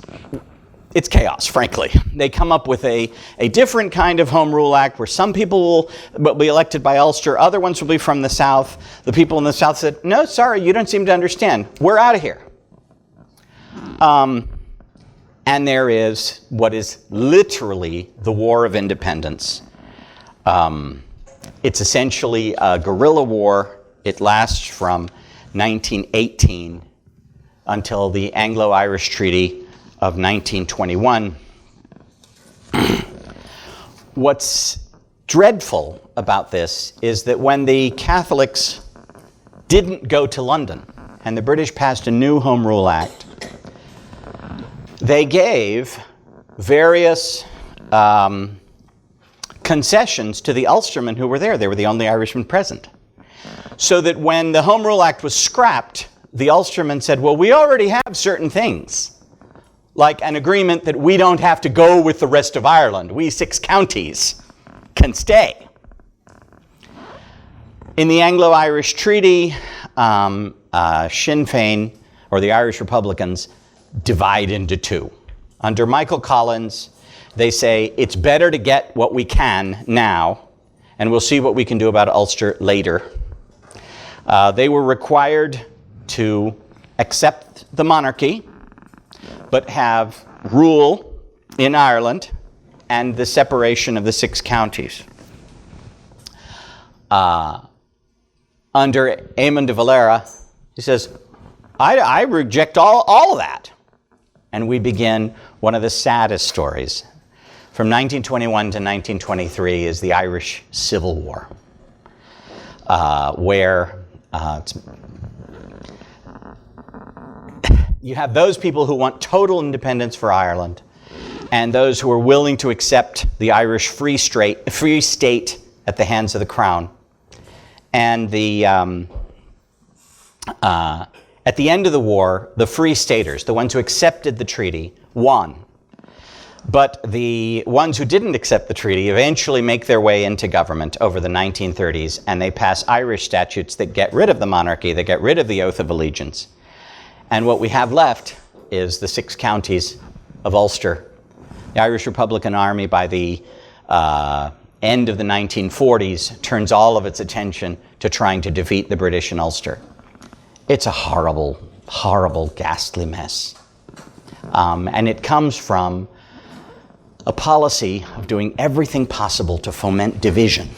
chaos, frankly. They come up with a different kind of Home Rule Act where some people will be elected by Ulster, other ones will be from the South. The people in the South said, no, sorry, you don't seem to understand. We're out of here. And there is what is literally the War of Independence. It's essentially a guerrilla war. It lasts from 1918 until the Anglo-Irish Treaty of 1921. What's dreadful about this is that when the Catholics didn't go to London and the British passed a new Home Rule Act, they gave various concessions to the Ulstermen who were there. They were the only Irishmen present. So that when the Home Rule Act was scrapped, the Ulstermen said, well, we already have certain things, like an agreement that we don't have to go with the rest of Ireland. We 6 counties can stay. In the Anglo-Irish Treaty, Sinn Féin, or the Irish Republicans, divide into 2. Under Michael Collins, they say it's better to get what we can now, and we'll see what we can do about Ulster later. They were required to accept the monarchy, but have rule in Ireland and the separation of the 6 counties. Under Eamon de Valera, he says, I reject all of that. And we begin one of the saddest stories. From 1921 to 1923 is the Irish Civil War, where you have those people who want total independence for Ireland and those who are willing to accept the Irish free state at the hands of the Crown. And at the end of the war, the Free Staters, the ones who accepted the treaty, won. But the ones who didn't accept the treaty eventually make their way into government over the 1930s, and they pass Irish statutes that get rid of the monarchy, that get rid of the oath of allegiance. And what we have left is the 6 counties of Ulster. The Irish Republican Army, by the end of the 1940s, turns all of its attention to trying to defeat the British in Ulster. It's a horrible, horrible, ghastly mess. And it comes from a policy of doing everything possible to foment division,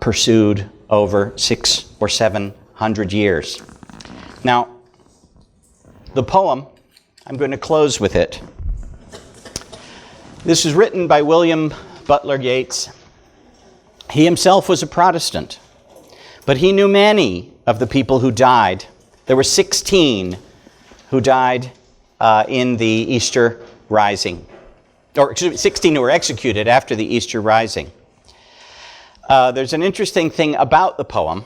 pursued over 600 or 700 years. Now, the poem, I'm going to close with it. This is written by William Butler Yeats. He himself was a Protestant, but he knew many of the people who died. There were 16 who died in the Easter Rising. Or 16 who were executed after the Easter Rising. There's an interesting thing about the poem.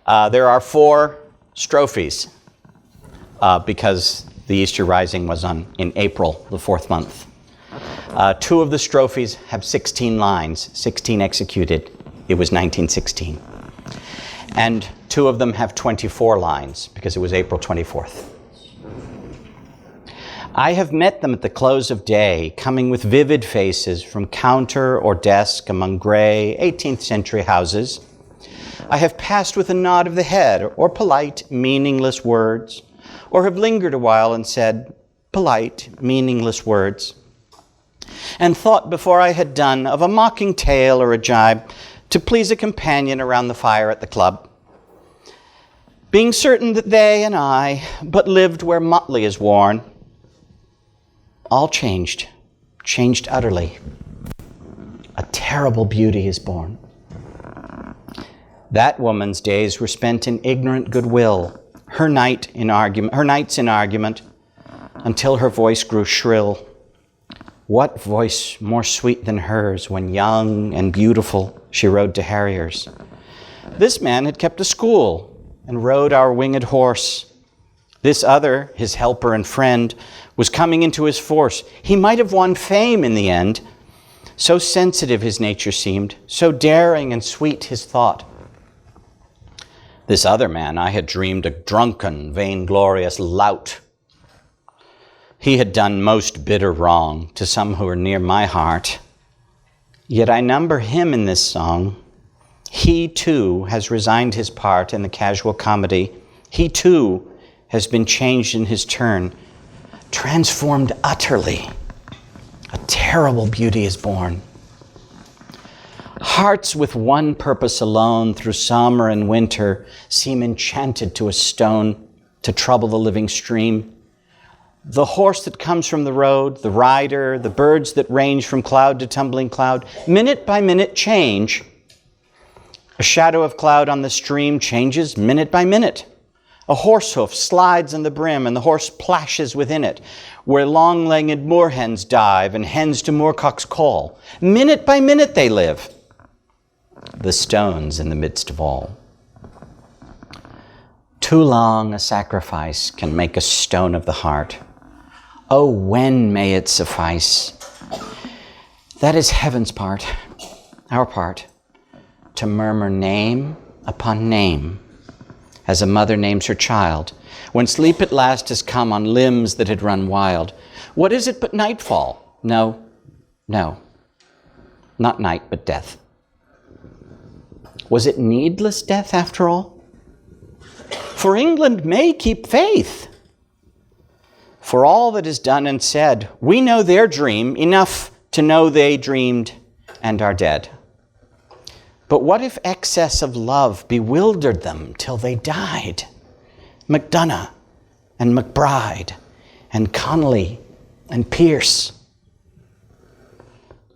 There are 4 strophes because the Easter Rising was in April, the 4th month. 2 of the strophes have 16 lines, 16 executed. It was 1916. And 2 of them have 24 lines because it was April 24th. I have met them at the close of day, coming with vivid faces from counter or desk among gray 18th century houses. I have passed with a nod of the head, or polite, meaningless words, or have lingered a while and said polite, meaningless words, and thought before I had done of a mocking tale or a jibe to please a companion around the fire at the club, being certain that they and I but lived where motley is worn. All changed utterly. A terrible beauty is born. That woman's days were spent in ignorant goodwill, her nights in argument, until her voice grew shrill. What voice more sweet than hers when young and beautiful she rode to harriers? This man had kept a school and rode our winged horse. This other, his helper and friend, was coming into his force. He might have won fame in the end. So sensitive his nature seemed, so daring and sweet his thought. This other man I had dreamed a drunken, vainglorious lout. He had done most bitter wrong to some who were near my heart. Yet I number him in this song. He too has resigned his part in the casual comedy. He too has been changed in his turn, transformed utterly. A terrible beauty is born. Hearts with one purpose alone through summer and winter seem enchanted to a stone to trouble the living stream. The horse that comes from the road, the rider, the birds that range from cloud to tumbling cloud, minute by minute change. A shadow of cloud on the stream changes minute by minute. A horse hoof slides on the brim and the horse plashes within it, where long-legged moorhens dive and hens to moorcocks call. Minute by minute they live. The stones in the midst of all. Too long a sacrifice can make a stone of the heart. Oh, when may it suffice? That is heaven's part, our part, to murmur name upon name, as a mother names her child, when sleep at last has come on limbs that had run wild. What is it but nightfall? No, not night, but death. Was it needless death after all? For England may keep faith. For all that is done and said, we know their dream enough to know they dreamed and are dead. But what if excess of love bewildered them till they died? Macdonough and McBride and Connolly and Pearse.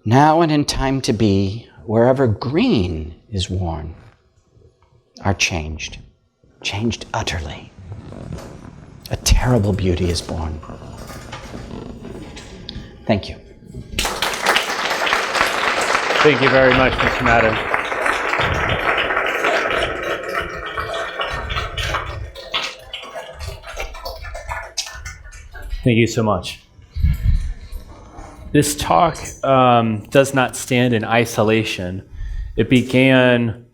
Now and in time to be, wherever green is worn, are changed utterly. A terrible beauty is born. Thank you. Thank you very much, Mr. Madden. Thank you so much. This talk does not stand in isolation. It began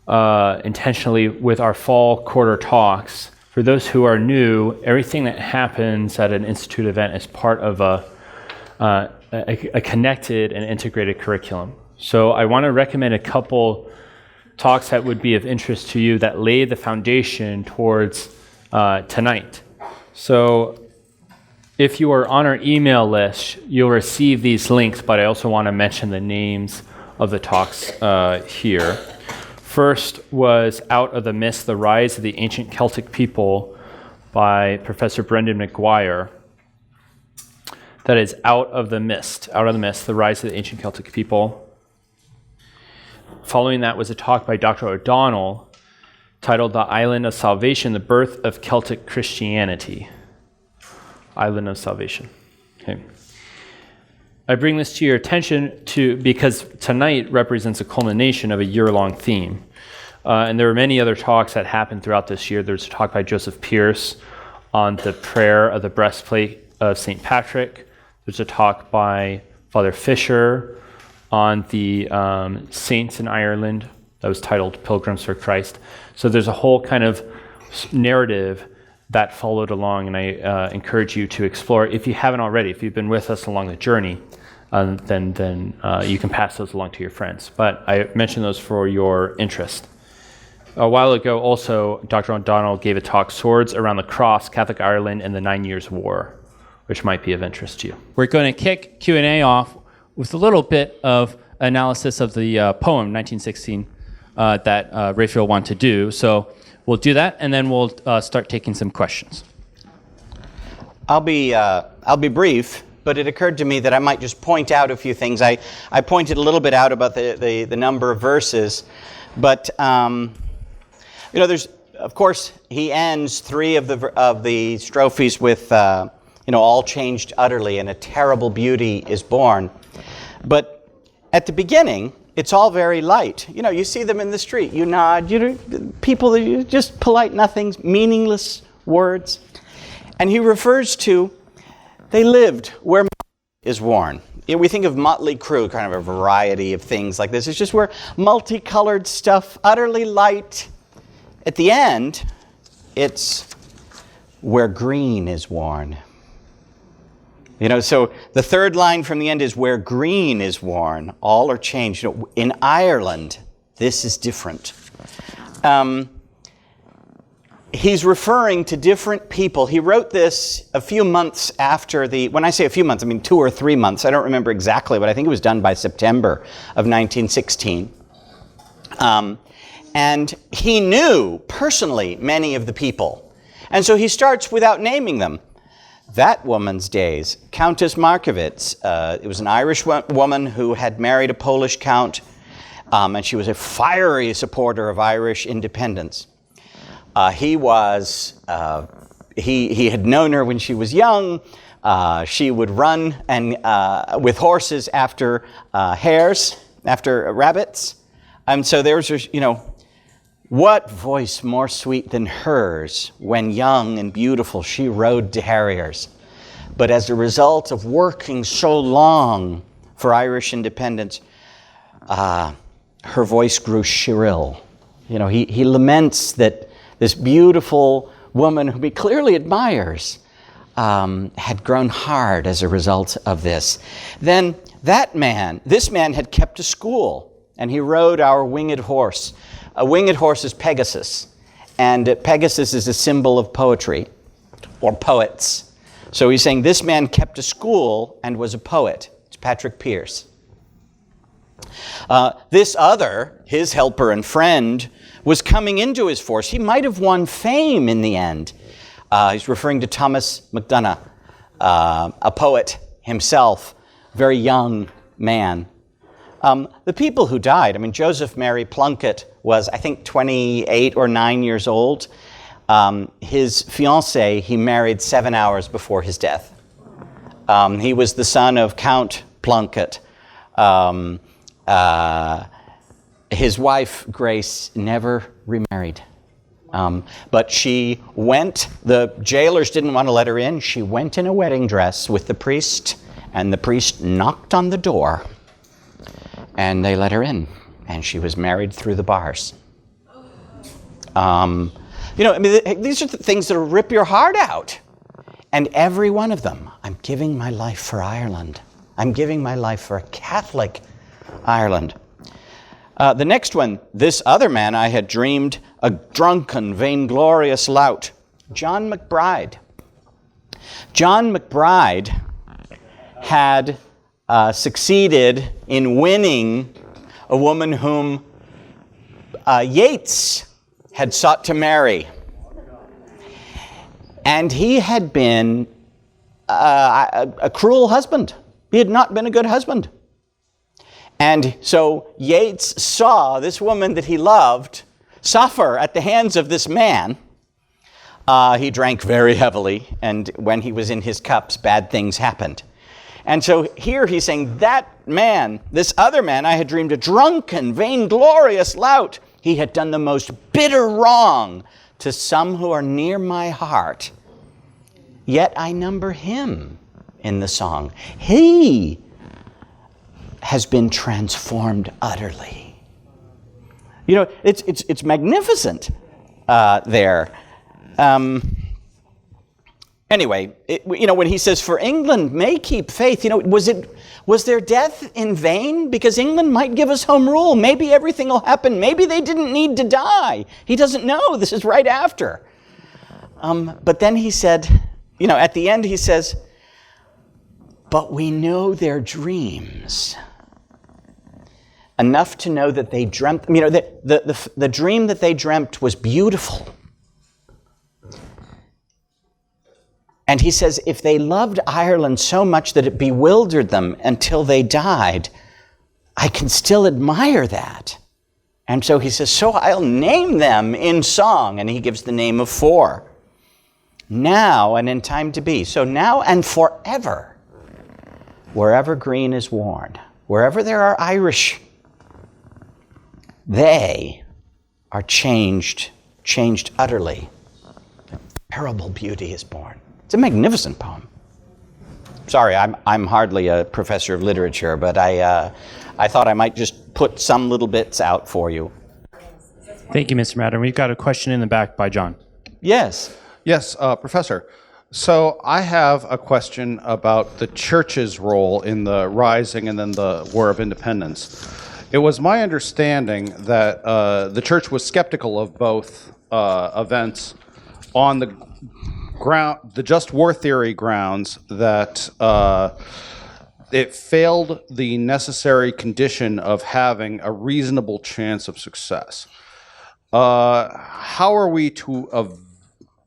intentionally with our fall quarter talks. For those who are new, everything that happens at an Institute event is part of a connected and integrated curriculum. So I want to recommend a couple talks that would be of interest to you that lay the foundation towards tonight. So if you are on our email list, you'll receive these links, but I also want to mention the names of the talks here. First was Out of the Mist, The Rise of the Ancient Celtic People by Professor Brendan McGuire. That is Out of the Mist, The Rise of the Ancient Celtic People. Following that was a talk by Dr. O'Donnell titled The Island of Salvation, The Birth of Celtic Christianity. Island of Salvation. Okay. I bring this to your attention because tonight represents a culmination of a year-long theme. And there were many other talks that happened throughout this year. There's a talk by Joseph Pearse on the prayer of the breastplate of St. Patrick. There's a talk by Father Fisher on the saints in Ireland that was titled Pilgrims for Christ. So there's a whole kind of narrative that followed along, and I encourage you to explore. If you haven't already, if you've been with us along the journey, then you can pass those along to your friends. But I mention those for your interest. A while ago, also, Dr. O'Donnell gave a talk, Swords Around the Cross, Catholic Ireland and the 9 Years' War, which might be of interest to you. We're going to kick Q&A off with a little bit of analysis of the poem, 1916, that Raphael wanted to do. So we'll do that, and then we'll start taking some questions. I'll be brief, but it occurred to me that I might just point out a few things. I pointed a little bit out about the number of verses, but there's, of course, he ends 3 of the strophes with all changed utterly, and a terrible beauty is born. But at the beginning, it's all very light. You see them in the street, you nod, people, just polite nothings, meaningless words. And he refers to, they lived where is worn. We think of motley crew, kind of a variety of things like this. It's just where multicolored stuff, utterly light. At the end, it's where green is worn. So the third line from the end is where green is worn. All are changed. In Ireland, this is different. He's referring to different people. He wrote this a few months after when I say a few months, I mean 2 or 3 months. I don't remember exactly, but I think it was done by September of 1916. And he knew personally many of the people. And so he starts without naming them. That woman's days, Countess Markiewicz, it was an Irish woman who had married a Polish count, and she was a fiery supporter of Irish independence. He had known her when she was young. She would run with horses after hares, after rabbits. And so there was, what voice more sweet than hers when young and beautiful she rode to harriers. But as a result of working so long for Irish independence, her voice grew shrill. He laments that this beautiful woman whom he clearly admires had grown hard as a result of this. Then this man had kept a school, and he rode our winged horse. A winged horse is Pegasus, and Pegasus is a symbol of poetry, or poets. So he's saying this man kept a school and was a poet. It's Patrick Pearse. This other, his helper and friend, was coming into his force. He might have won fame in the end. He's referring to Thomas MacDonagh, a poet himself, very young man. The people who died, Joseph Mary Plunkett was, I think, 28 or 9 years old. His fiancée, he married 7 hours before his death. He was the son of Count Plunkett. His wife, Grace, never remarried. But she went, the jailers didn't want to let her in. She went in a wedding dress with the priest, and the priest knocked on the door, and they let her in, and she was married through the bars. These are the things that will rip your heart out. And every one of them, I'm giving my life for Ireland. I'm giving my life for a Catholic Ireland. The next one, this other man I had dreamed, a drunken, vainglorious lout, John McBride. John McBride had succeeded in winning a woman whom Yeats had sought to marry. And he had been a cruel husband. He had not been a good husband. And so Yeats saw this woman that he loved suffer at the hands of this man. He drank very heavily, and when he was in his cups, bad things happened. And so here he's saying, that man, this other man, I had dreamed a drunken, vainglorious lout. He had done the most bitter wrong to some who are near my heart. Yet I number him in the song. He has been transformed utterly. It's magnificent there. Anyway, when he says, "For England may keep faith," was Was their death in vain? Because England might give us home rule. Maybe everything will happen. Maybe they didn't need to die. He doesn't know. This is right after. But then he said, at the end he says, but we know their dreams. Enough to know that they dreamt, the dream that they dreamt was beautiful. And he says, if they loved Ireland so much that it bewildered them until they died, I can still admire that. And so he says, so I'll name them in song. And he gives the name of 4. Now and in time to be. So now and forever, wherever green is worn, wherever there are Irish, they are changed utterly. Terrible beauty is born. It's a magnificent poem. Sorry, I'm hardly a professor of literature, but I thought I might just put some little bits out for you. Thank you, Mr. Madden. We've got a question in the back by John. Yes. Yes, Professor. So I have a question about the church's role in the Rising and then the War of Independence. It was my understanding that the church was skeptical of both events on the just war theory grounds that it failed the necessary condition of having a reasonable chance of success. How are we to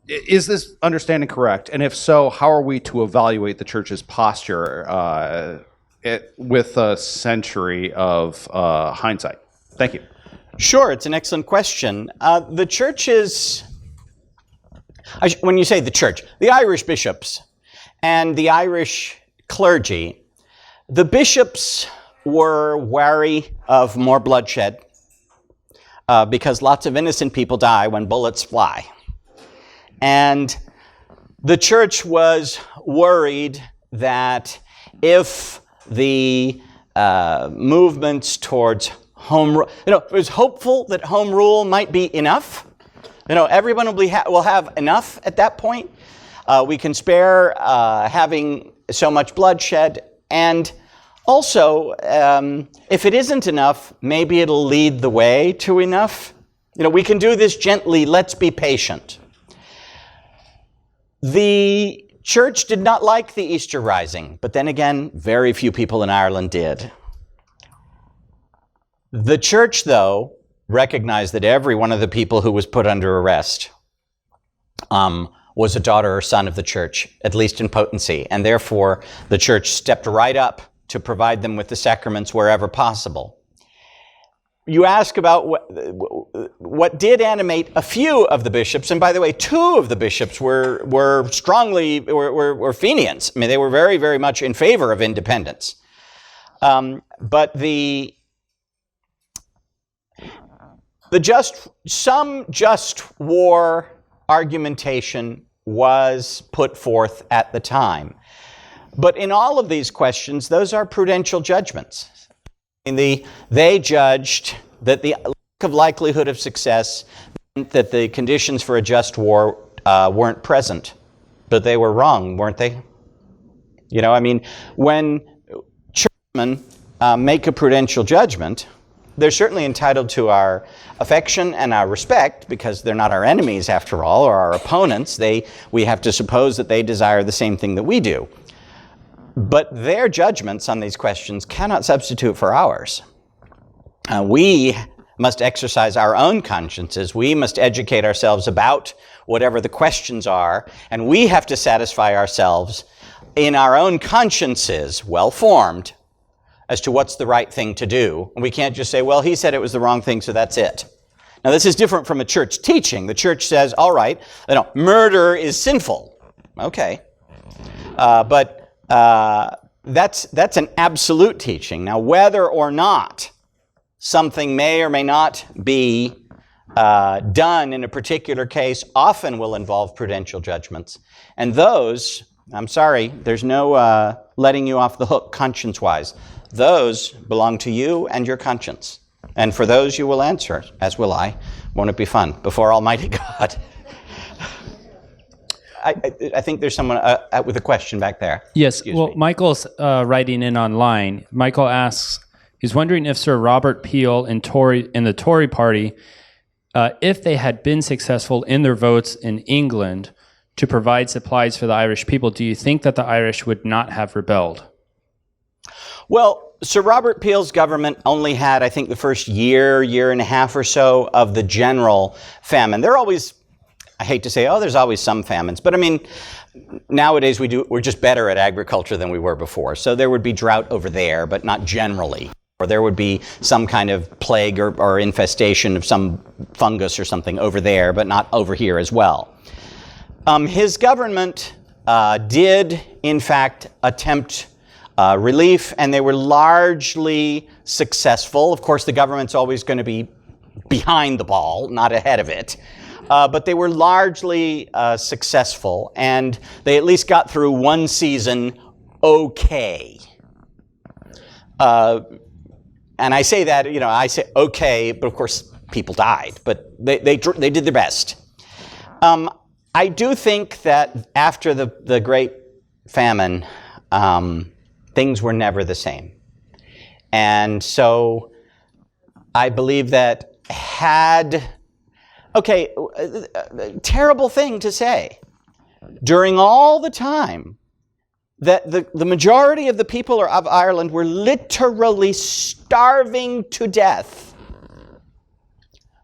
is this understanding correct? And if so, how are we to evaluate the church's posture with a century of hindsight? Thank you. Sure, it's an excellent question. The church is, when you say the church, the Irish bishops and the Irish clergy, the bishops were wary of more bloodshed because lots of innocent people die when bullets fly. And the church was worried that if the movements towards home rule, it was hopeful that home rule might be enough. Everyone will have enough at that point. We can spare having so much bloodshed. And also, if it isn't enough, maybe it'll lead the way to enough. We can do this gently. Let's be patient. The church did not like the Easter Rising, but then again, very few people in Ireland did. The church, though, recognized that every one of the people who was put under arrest was a daughter or son of the church, at least in potency, and therefore the church stepped right up to provide them with the sacraments wherever possible. You ask about what did animate a few of the bishops, and by the way, 2 of the bishops were Fenians. I mean, they were very, very much in favor of independence. But some just war argumentation was put forth at the time. But in all of these questions, those are prudential judgments. They judged that the lack of likelihood of success meant that the conditions for a just war weren't present. But they were wrong, weren't they? When churchmen make a prudential judgment, they're certainly entitled to our affection and our respect because they're not our enemies after all, or our opponents. We have to suppose that they desire the same thing that we do. But their judgments on these questions cannot substitute for ours. We must exercise our own consciences. We must educate ourselves about whatever the questions are, and we have to satisfy ourselves in our own consciences, well-formed, as to what's the right thing to do. And we can't just say, well, he said it was the wrong thing, so that's it. Now, this is different from a church teaching. The church says, all right, murder is sinful. Okay. But that's an absolute teaching. Now, whether or not something may or may not be done in a particular case often will involve prudential judgments. And those, I'm sorry, there's no letting you off the hook conscience-wise. Those belong to you and your conscience. And for those you will answer, as will I. Won't it be fun? Before Almighty God. I think there's someone with a question back there. Yes. Excuse Well, me. Michael's writing in online. Michael asks, he's wondering if Sir Robert Peel and the Tory party, if they had been successful in their votes in England to provide supplies for the Irish people, do you think that the Irish would not have rebelled? Well, Sir Robert Peel's government only had, I think, the first year and a half or so of the general famine. There are always, I hate to say, there's always some famines, but I mean, nowadays we're just better at agriculture than we were before. So there would be drought over there, but not generally. Or there would be some kind of plague or infestation of some fungus or something over there, but not over here as well. His government did, in fact, attempt relief, and they were largely successful. Of course, the government's always going to be behind the ball, not ahead of it. But they were largely successful, and they at least got through one season okay. And I say that, I say okay, but of course people died, but they did their best. I do think that after the Great Famine, things were never the same. And so I believe that terrible thing to say, during all the time that the majority of the people of Ireland were literally starving to death,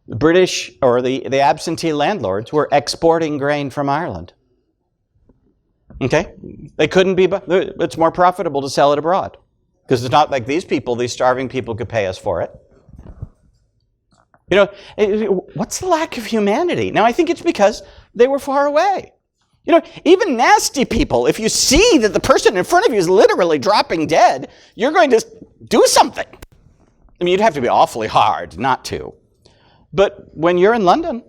the British or the absentee landlords were exporting grain from Ireland. Okay? They couldn't be, it's more profitable to sell it abroad. Because it's not like these starving people could pay us for it. What's the lack of humanity? Now, I think it's because they were far away. Even nasty people, if you see that the person in front of you is literally dropping dead, you're going to do something. I mean, you'd have to be awfully hard not to. But when you're in London,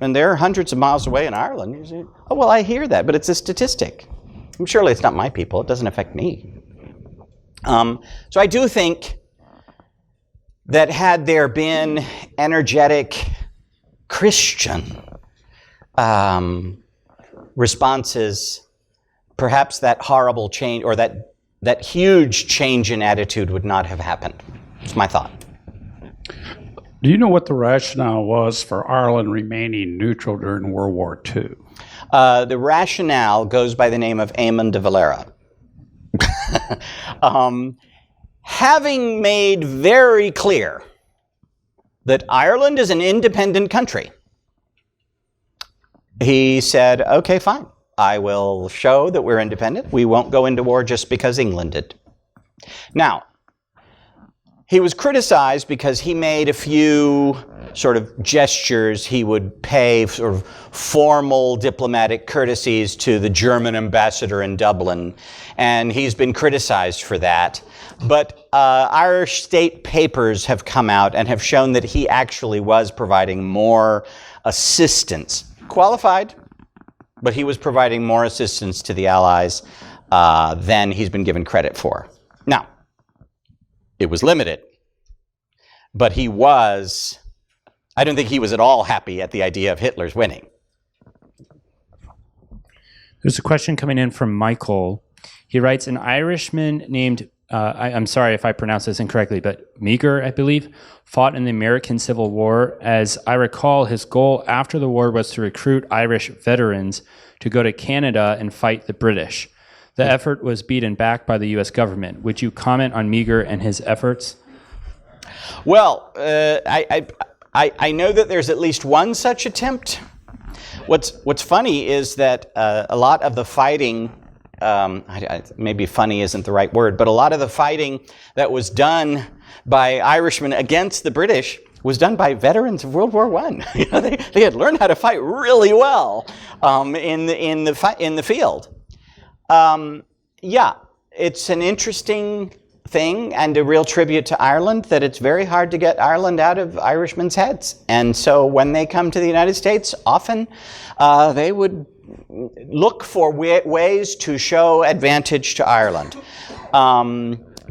and they're hundreds of miles away in Ireland, you say, oh, well, I hear that, but it's a statistic. Surely it's not my people. It doesn't affect me. So I do think that had there been energetic Christian responses, perhaps that horrible change or that huge change in attitude would not have happened. It's my thought. Do you know what the rationale was for Ireland remaining neutral during World War II? The rationale goes by the name of Eamon de Valera. Having made very clear that Ireland is an independent country, he said, okay, fine. I will show that we're independent. We won't go into war just because England did. Now, he was criticized because he made a few sort of gestures. He would pay sort of formal diplomatic courtesies to the German ambassador in Dublin, and he's been criticized for that. But Irish state papers have come out and have shown that he actually was providing more assistance. Qualified, but he was providing more assistance to the Allies than he's been given credit for. Now, it was limited, but I don't think he was at all happy at the idea of Hitler's winning. There's a question coming in from Michael. He writes, an Irishman named, I'm sorry if I pronounce this incorrectly, but Meagher, I believe, fought in the American Civil War. As I recall, his goal after the war was to recruit Irish veterans to go to Canada and fight the British. The effort was beaten back by the U.S. government. Would you comment on Meagher and his efforts? Well, I know that there's at least one such attempt. What's funny is that a lot of the fighting, maybe funny isn't the right word, but a lot of the fighting that was done by Irishmen against the British was done by veterans of World War I. They had learned how to fight really well in the field. Yeah, it's an interesting thing and a real tribute to Ireland that it's very hard to get Ireland out of Irishmen's heads. And so when they come to the United States, often they would look for ways to show advantage to Ireland.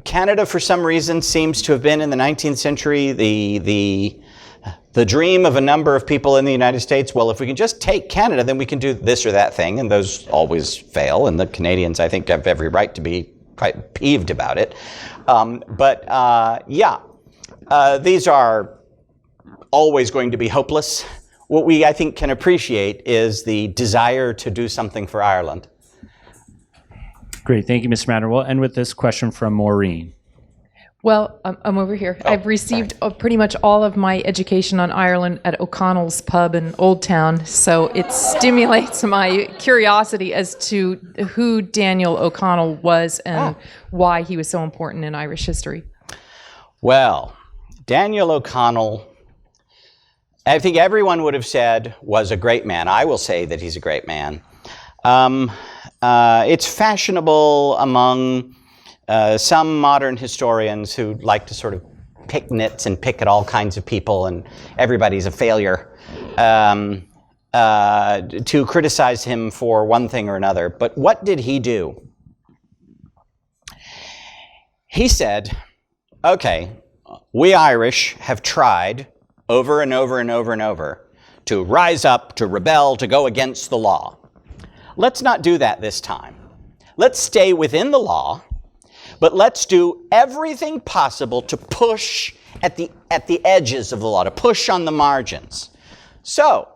Canada, for some reason, seems to have been in the 19th century the the dream of a number of people in the United States, well, if we can just take Canada, then we can do this or that thing, and those always fail, and the Canadians, I think, have every right to be quite peeved about it. These are always going to be hopeless. What we, I think, can appreciate is the desire to do something for Ireland. Great, thank you, Mr. Matter. We'll end with this question from Maureen. Well, I'm over here. I've received pretty much all of my education on Ireland at O'Connell's pub in Old Town, so it stimulates my curiosity as to who Daniel O'Connell was and why he was so important in Irish history. Well, Daniel O'Connell, I think everyone would have said, was a great man. I will say that he's a great man. It's fashionable among some modern historians who like to sort of pick nits and pick at all kinds of people, and everybody's a failure, to criticize him for one thing or another. But what did he do? He said, okay, we Irish have tried over and over and over and over to rise up, to rebel, to go against the law. Let's not do that this time. Let's stay within the law, but let's do everything possible to push at the edges of the law, to push on the margins. So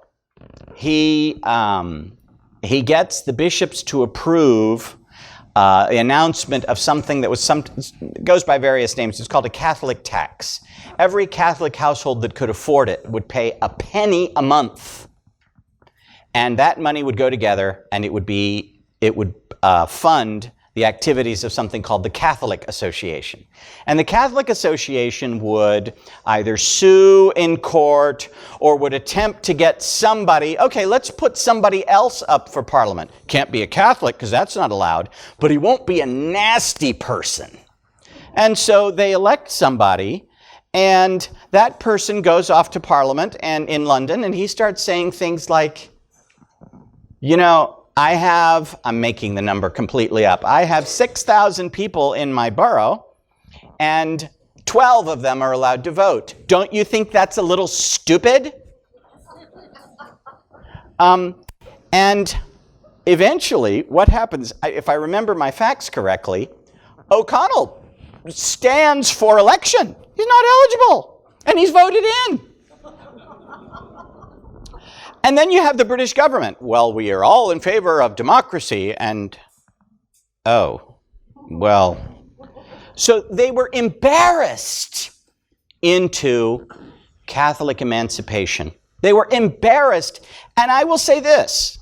he gets the bishops to approve the announcement of something that goes by various names. It's called a Catholic tax. Every Catholic household that could afford it would pay a penny a month, and that money would go together, and it would fund the activities of something called the Catholic Association. And the Catholic Association would either sue in court or would attempt to get somebody, okay, let's put somebody else up for Parliament. Can't be a Catholic because that's not allowed, but he won't be a nasty person. And so they elect somebody, and that person goes off to Parliament and in London, and he starts saying things like, you know, I'm making the number completely up. I have 6,000 people in my borough, and 12 of them are allowed to vote. Don't you think that's a little stupid? And eventually, what happens, if I remember my facts correctly, O'Connell stands for election. He's not eligible, and he's voted in. And then you have the British government. Well, we are all in favor of democracy, and so they were embarrassed into Catholic emancipation. They were embarrassed, and I will say this.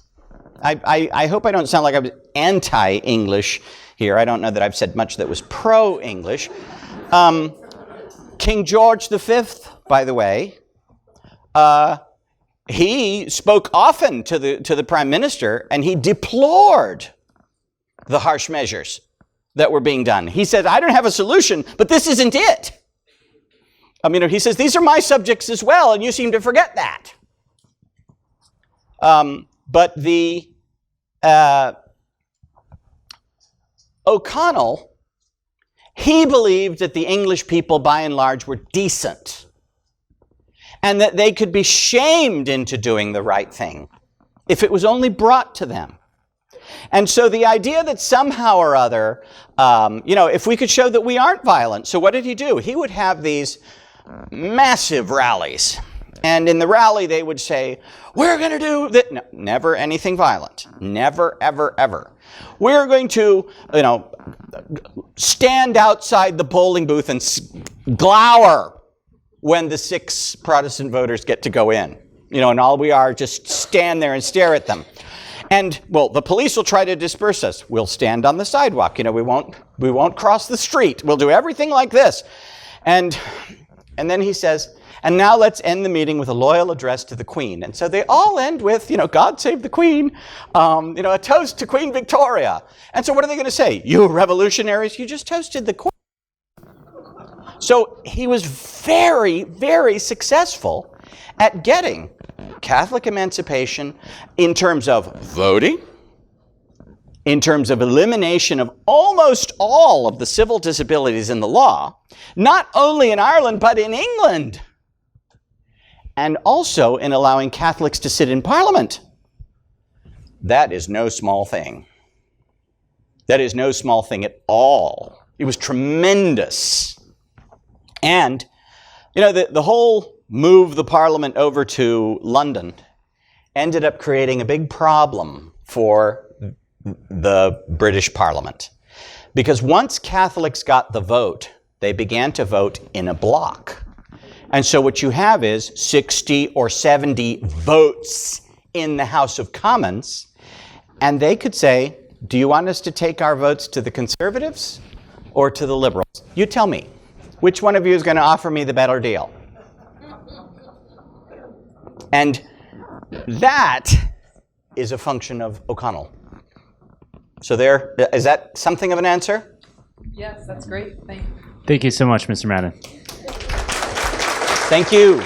I hope I don't sound like I'm anti-English here. I don't know that I've said much that was pro-English. King George V, by the way, he spoke often to the prime minister, and he deplored the harsh measures that were being done. He said, I don't have a solution, but this isn't it. He says, these are my subjects as well, and you seem to forget that. But the O'Connell, he believed that the English people, by and large, were decent, and that they could be shamed into doing the right thing if it was only brought to them. And so the idea that somehow or other, if we could show that we aren't violent, so what did he do? He would have these massive rallies. And in the rally, they would say, we're going to do that. No, never anything violent. Never, ever, ever. We're going to, stand outside the polling booth and glower when the 6 Protestant voters get to go in. And all we are, just stand there and stare at them. And, the police will try to disperse us. We'll stand on the sidewalk. We won't cross the street. We'll do everything like this. And then he says, and now let's end the meeting with a loyal address to the Queen. And so they all end with, God save the Queen, a toast to Queen Victoria. And so what are they going to say? You revolutionaries, you just toasted the Queen. So he was very, very successful at getting Catholic emancipation in terms of voting, in terms of elimination of almost all of the civil disabilities in the law, not only in Ireland, but in England. and also in allowing Catholics to sit in Parliament. That is no small thing. That is no small thing at all. It was tremendous. And, you know, the whole move the Parliament over to London ended up creating a big problem for the British Parliament. Because once Catholics got the vote, they began to vote in a block. And so what you have is 60 or 70 votes in the House of Commons, and they could say, do you want us to take our votes to the Conservatives or to the Liberals? You tell me. Which one of you is going to offer me the better deal? And that is a function of O'Connell. So there, is that something of an answer? Yes, that's great. Thank you. Thank you so much, Mr. Madden. Thank you.